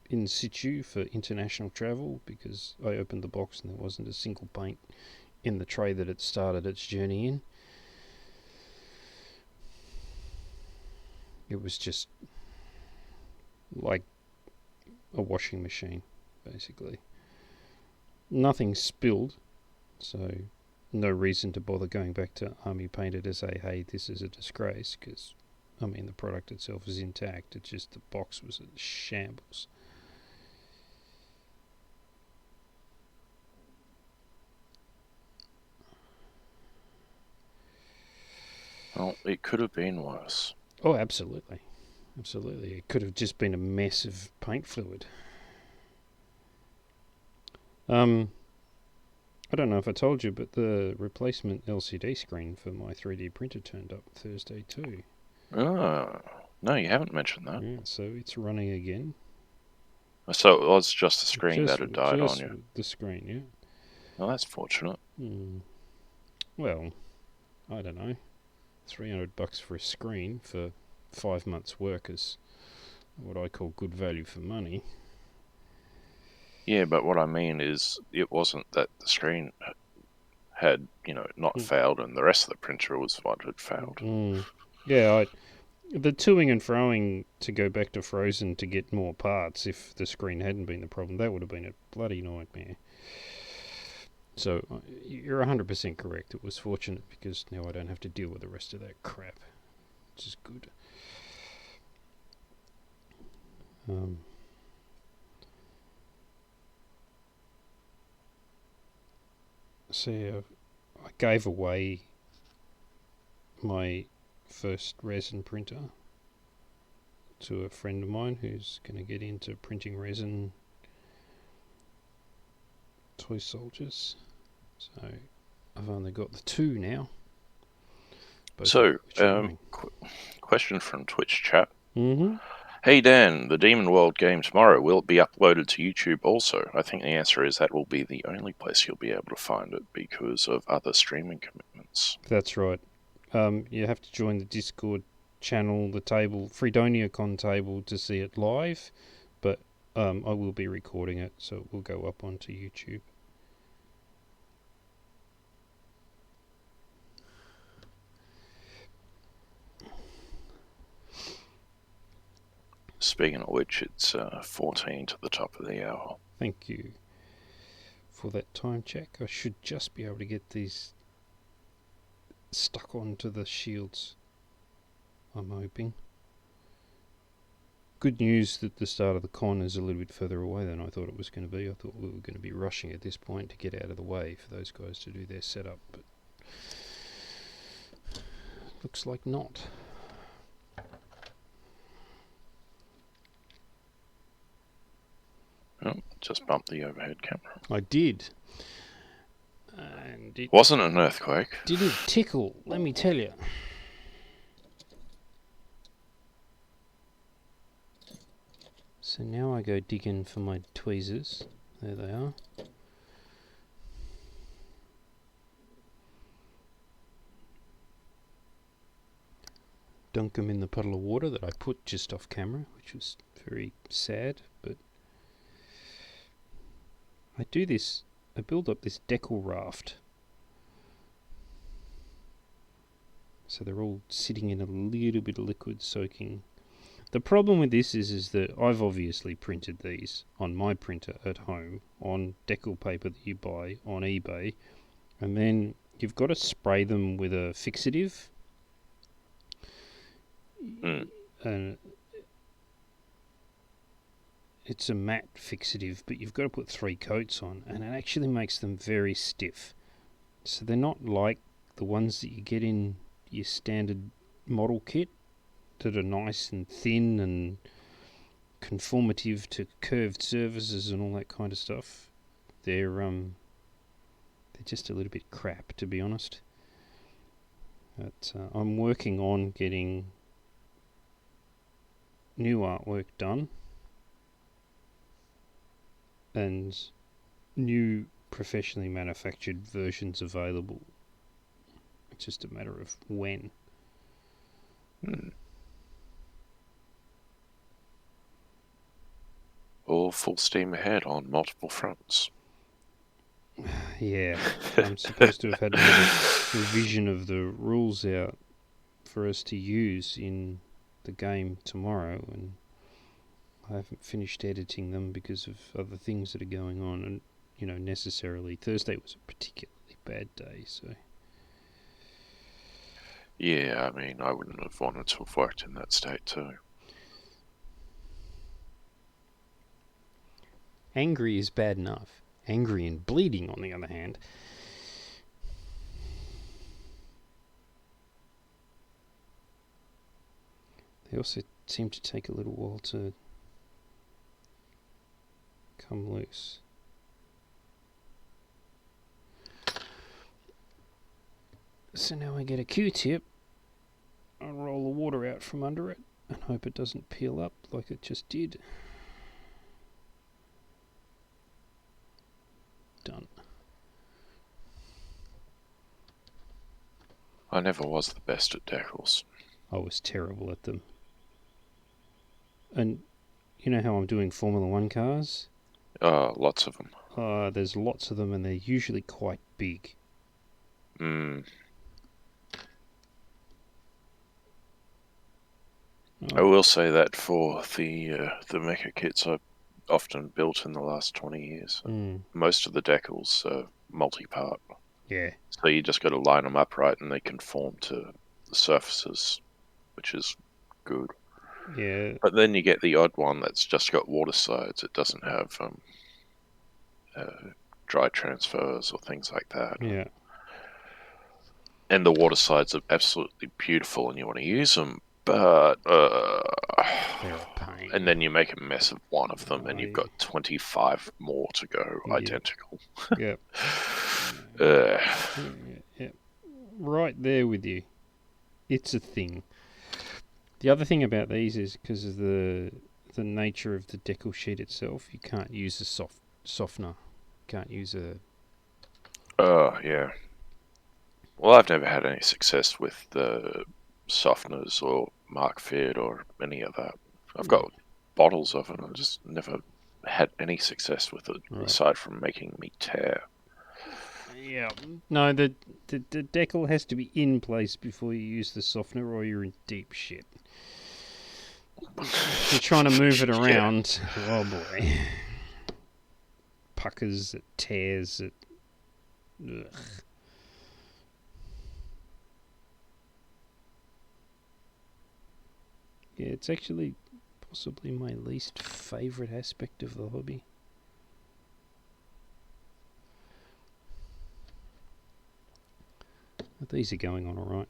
in situ for international travel, because I opened the box and there wasn't a single paint in the tray that it started its journey in. It was just like a washing machine, basically. Nothing spilled, so no reason to bother going back to Army Painter to say, hey, this is a disgrace, because, I mean, the product itself is intact. It's just the box was a shambles. Well, it could have been worse. Oh, absolutely. Absolutely. It could have just been a mess of paint fluid. I don't know if I told you, but the replacement LCD screen for my 3D printer turned up Thursday too. Oh, no, you haven't mentioned that. Yeah, so it's running again. So it was just the screen that had died on you. The screen, yeah. Well, that's fortunate. Well, I don't know. $300 for a screen for 5 months' work is what I call good value for money. Yeah, but what I mean is, it wasn't that the screen had, not failed, and the rest of the printer was what had failed. Yeah, The toing and froing to go back to Frozen to get more parts, if the screen hadn't been the problem, that would have been a bloody nightmare. So, you're 100% correct. It was fortunate because now I don't have to deal with the rest of that crap, which is good. So, I gave away my first resin printer to a friend of mine who's going to get into printing resin toy soldiers. So I've only got the 2 now. So, question from Twitch chat. Mm-hmm. Hey Dan, the Demonworld game tomorrow, will it be uploaded to YouTube also? I think the answer is that will be the only place you'll be able to find it because of other streaming commitments. That's right. You have to join the Discord channel, the table, FreedoniaCon table, to see it live, but I will be recording it, so it will go up onto YouTube. Speaking of which, it's 14 to the top of the hour. Thank you for that time check. I should just be able to get these stuck onto the shields, I'm hoping. Good news that the start of the con is a little bit further away than I thought it was going to be. I thought we were going to be rushing at this point to get out of the way for those guys to do their setup, but looks like not. Oh, just bumped the overhead camera. I did. And it wasn't an earthquake. Didn't tickle, let me tell you. So now I go digging for my tweezers. There they are. Dunk them in the puddle of water that I put just off camera, which was very sad, but I do this, I build up this decal raft. So they're all sitting in a little bit of liquid soaking. The problem with this is that I've obviously printed these on my printer at home on decal paper that you buy on eBay, and then you've got to spray them with a fixative. And it's a matte fixative, but you've got to put 3 coats on, and it actually makes them very stiff. So they're not like the ones that you get in your standard model kit that are nice and thin and conformative to curved surfaces and all that kind of stuff. They're just a little bit crap, to be honest. But I'm working on getting new artwork done and new professionally manufactured versions available. It's just a matter of when. All full steam ahead on multiple fronts. Yeah, I'm supposed to have had another revision of the rules out for us to use in the game tomorrow, and I haven't finished editing them because of other things that are going on, and necessarily Thursday was a particularly bad day, so. Yeah, I mean, I wouldn't have wanted to have worked in that state too. Angry is bad enough. Angry and bleeding, on the other hand. They also seem to take a little while to come loose. So now I get a Q-tip, I roll the water out from under it and hope it doesn't peel up like it just did. Done. I never was the best at decals. I was terrible at them. And you know how I'm doing Formula 1 cars? Lots of them. There's lots of them and they're usually quite big. I will say that for the mecha kits I've often built in the last 20 years, most of the decals are multi-part. Yeah. So you just got to line them up right, and they conform to the surfaces, which is good. Yeah. But then you get the odd one that's just got water slides. It doesn't have dry transfers or things like that. Yeah. And the water slides are absolutely beautiful, and you want to use them, but they're a pain. and then you make a mess of one of them, and you've got 25 more to go, identical. Yep. uh, Yeah. Right there with you. It's a thing. The other thing about these is because of the nature of the decal sheet itself, you can't use a softener. Can't use a... Oh, yeah. Well, I've never had any success with the softeners or Mark Fit or any of that. I've got bottles of it. I just never had any success with it, aside from making me tear. Yeah. No, the decal has to be in place before you use the softener, or you're in deep shit. If you're trying to move it around, oh boy. Puckers, it tears, it... Ugh. Yeah, it's actually possibly my least favourite aspect of the hobby. But these are going on alright.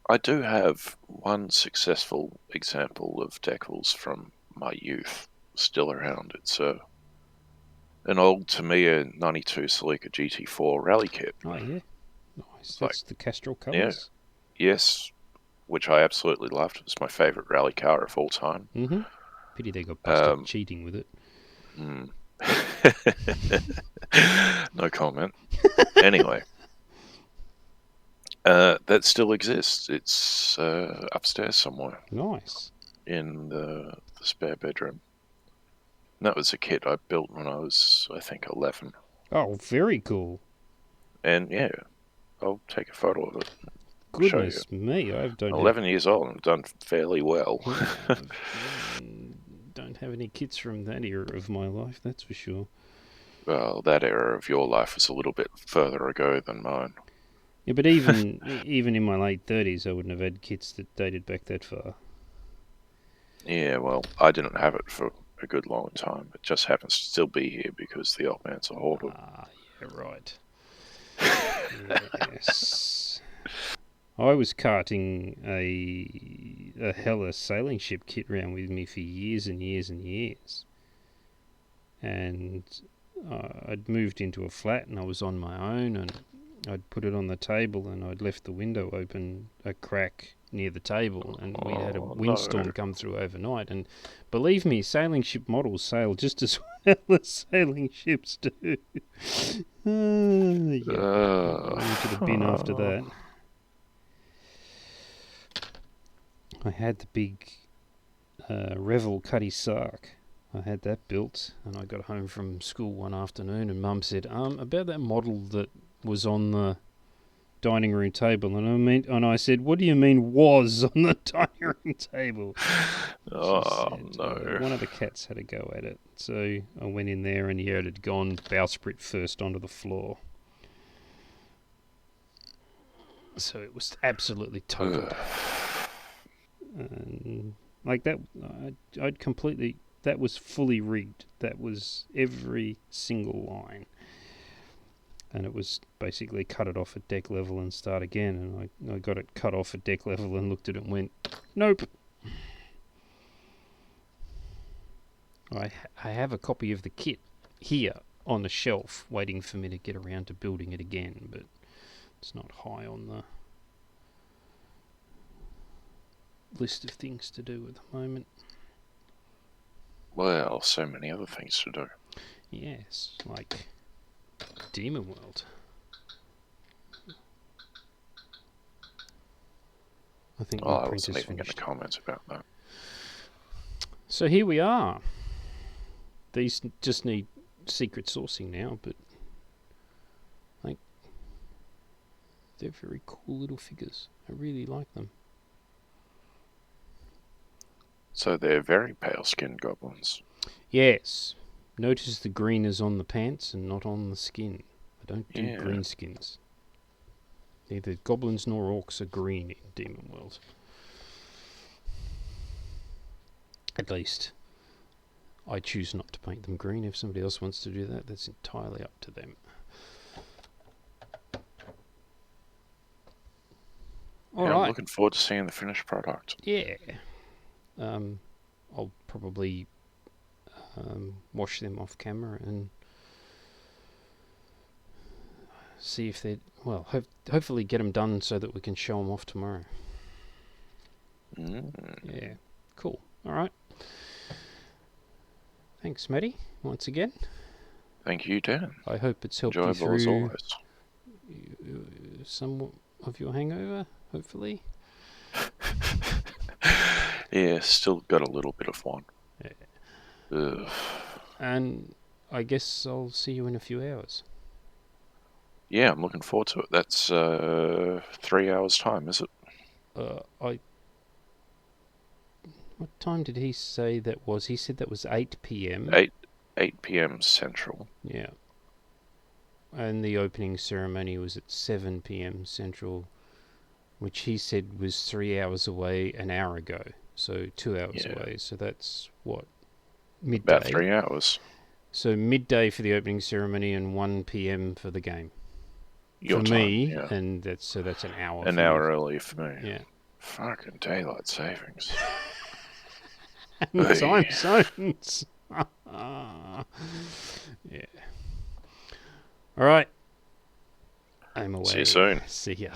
I do have one successful example of decals from my youth still around. It's an old Tamiya 92 Celica GT4 rally kit. Oh, yeah. Nice. That's the Castrol colours? Yeah. Yes, which I absolutely loved. It's my favourite rally car of all time. Mm-hmm. Pity they got busted cheating with it. No comment. Anyway. That still exists. It's upstairs somewhere. Nice. In the spare bedroom. And that was a kit I built when I was, I think, 11. Oh, very cool. And yeah, I'll take a photo of it. Goodness me, I'm 11 years old and I've done fairly well. Don't have any kits from that era of my life, that's for sure. Well, that era of your life was a little bit further ago than mine. Yeah, but even in my late 30s, I wouldn't have had kits that dated back that far. Yeah, well, I didn't have it for a good long time. It just happens to still be here because the old man's a hoarder. Ah, yeah, right. Yes. I was carting a Hella sailing ship kit around with me for years and years and years. And I'd moved into a flat and I was on my own, and I'd put it on the table and I'd left the window open a crack near the table, and we had a windstorm come through overnight. And believe me, sailing ship models sail just as well as sailing ships do. Went to the bin after that. I had the big Revel Cuddy Sark. I had that built, and I got home from school one afternoon, and Mum said, about that model that was on the dining room table, and I said, "What do you mean was on the dining room table?" Said, no. One of the cats had a go at it, so I went in there, and it had gone bowsprit first onto the floor. So it was absolutely totaled. And like that, I'd completely... That was fully rigged. That was every single line. And it was basically cut it off at deck level and start again. And I got it cut off at deck level and looked at it and went, nope. I have a copy of the kit here on the shelf waiting for me to get around to building it again, but it's not high on the list of things to do at the moment. Well, so many other things to do. Yes, like Demonworld. I think I wasn't even going to comment about that. So here we are. These just need secret sourcing now, but like they're very cool little figures. I really like them. So they're very pale-skinned goblins. Yes. Notice the green is on the pants and not on the skin. I don't do Yeah. green skins. Neither goblins nor orcs are green in Demonworld. At least, I choose not to paint them green. If somebody else wants to do that, that's entirely up to them. All right. I'm looking forward to seeing the finished product. Yeah. I'll probably wash them off camera and see if they're... Well, hopefully get them done so that we can show them off tomorrow. Yeah. Cool. All right. Thanks, Matty, once again. Thank you, Dan. I hope it's helped Enjoyable you as through always. Some of your hangover, hopefully. Yeah, still got a little bit of one. Yeah. Ugh. And I guess I'll see you in a few hours. Yeah, I'm looking forward to it. That's 3 hours' time, is it? What time did he say that was? He said that was 8 p.m. 8 p.m. Central. Yeah. And the opening ceremony was at 7 p.m. Central, which he said was 3 hours away an hour ago. So 2 hours away. So that's what? Midday. About 3 hours. So midday for the opening ceremony and 1 p.m. for the game. Your for time, me, yeah. and that's an hour. An hour early for me. Yeah. Fucking daylight savings. Time zones. Yeah. All right. I'm away. See you soon. See ya.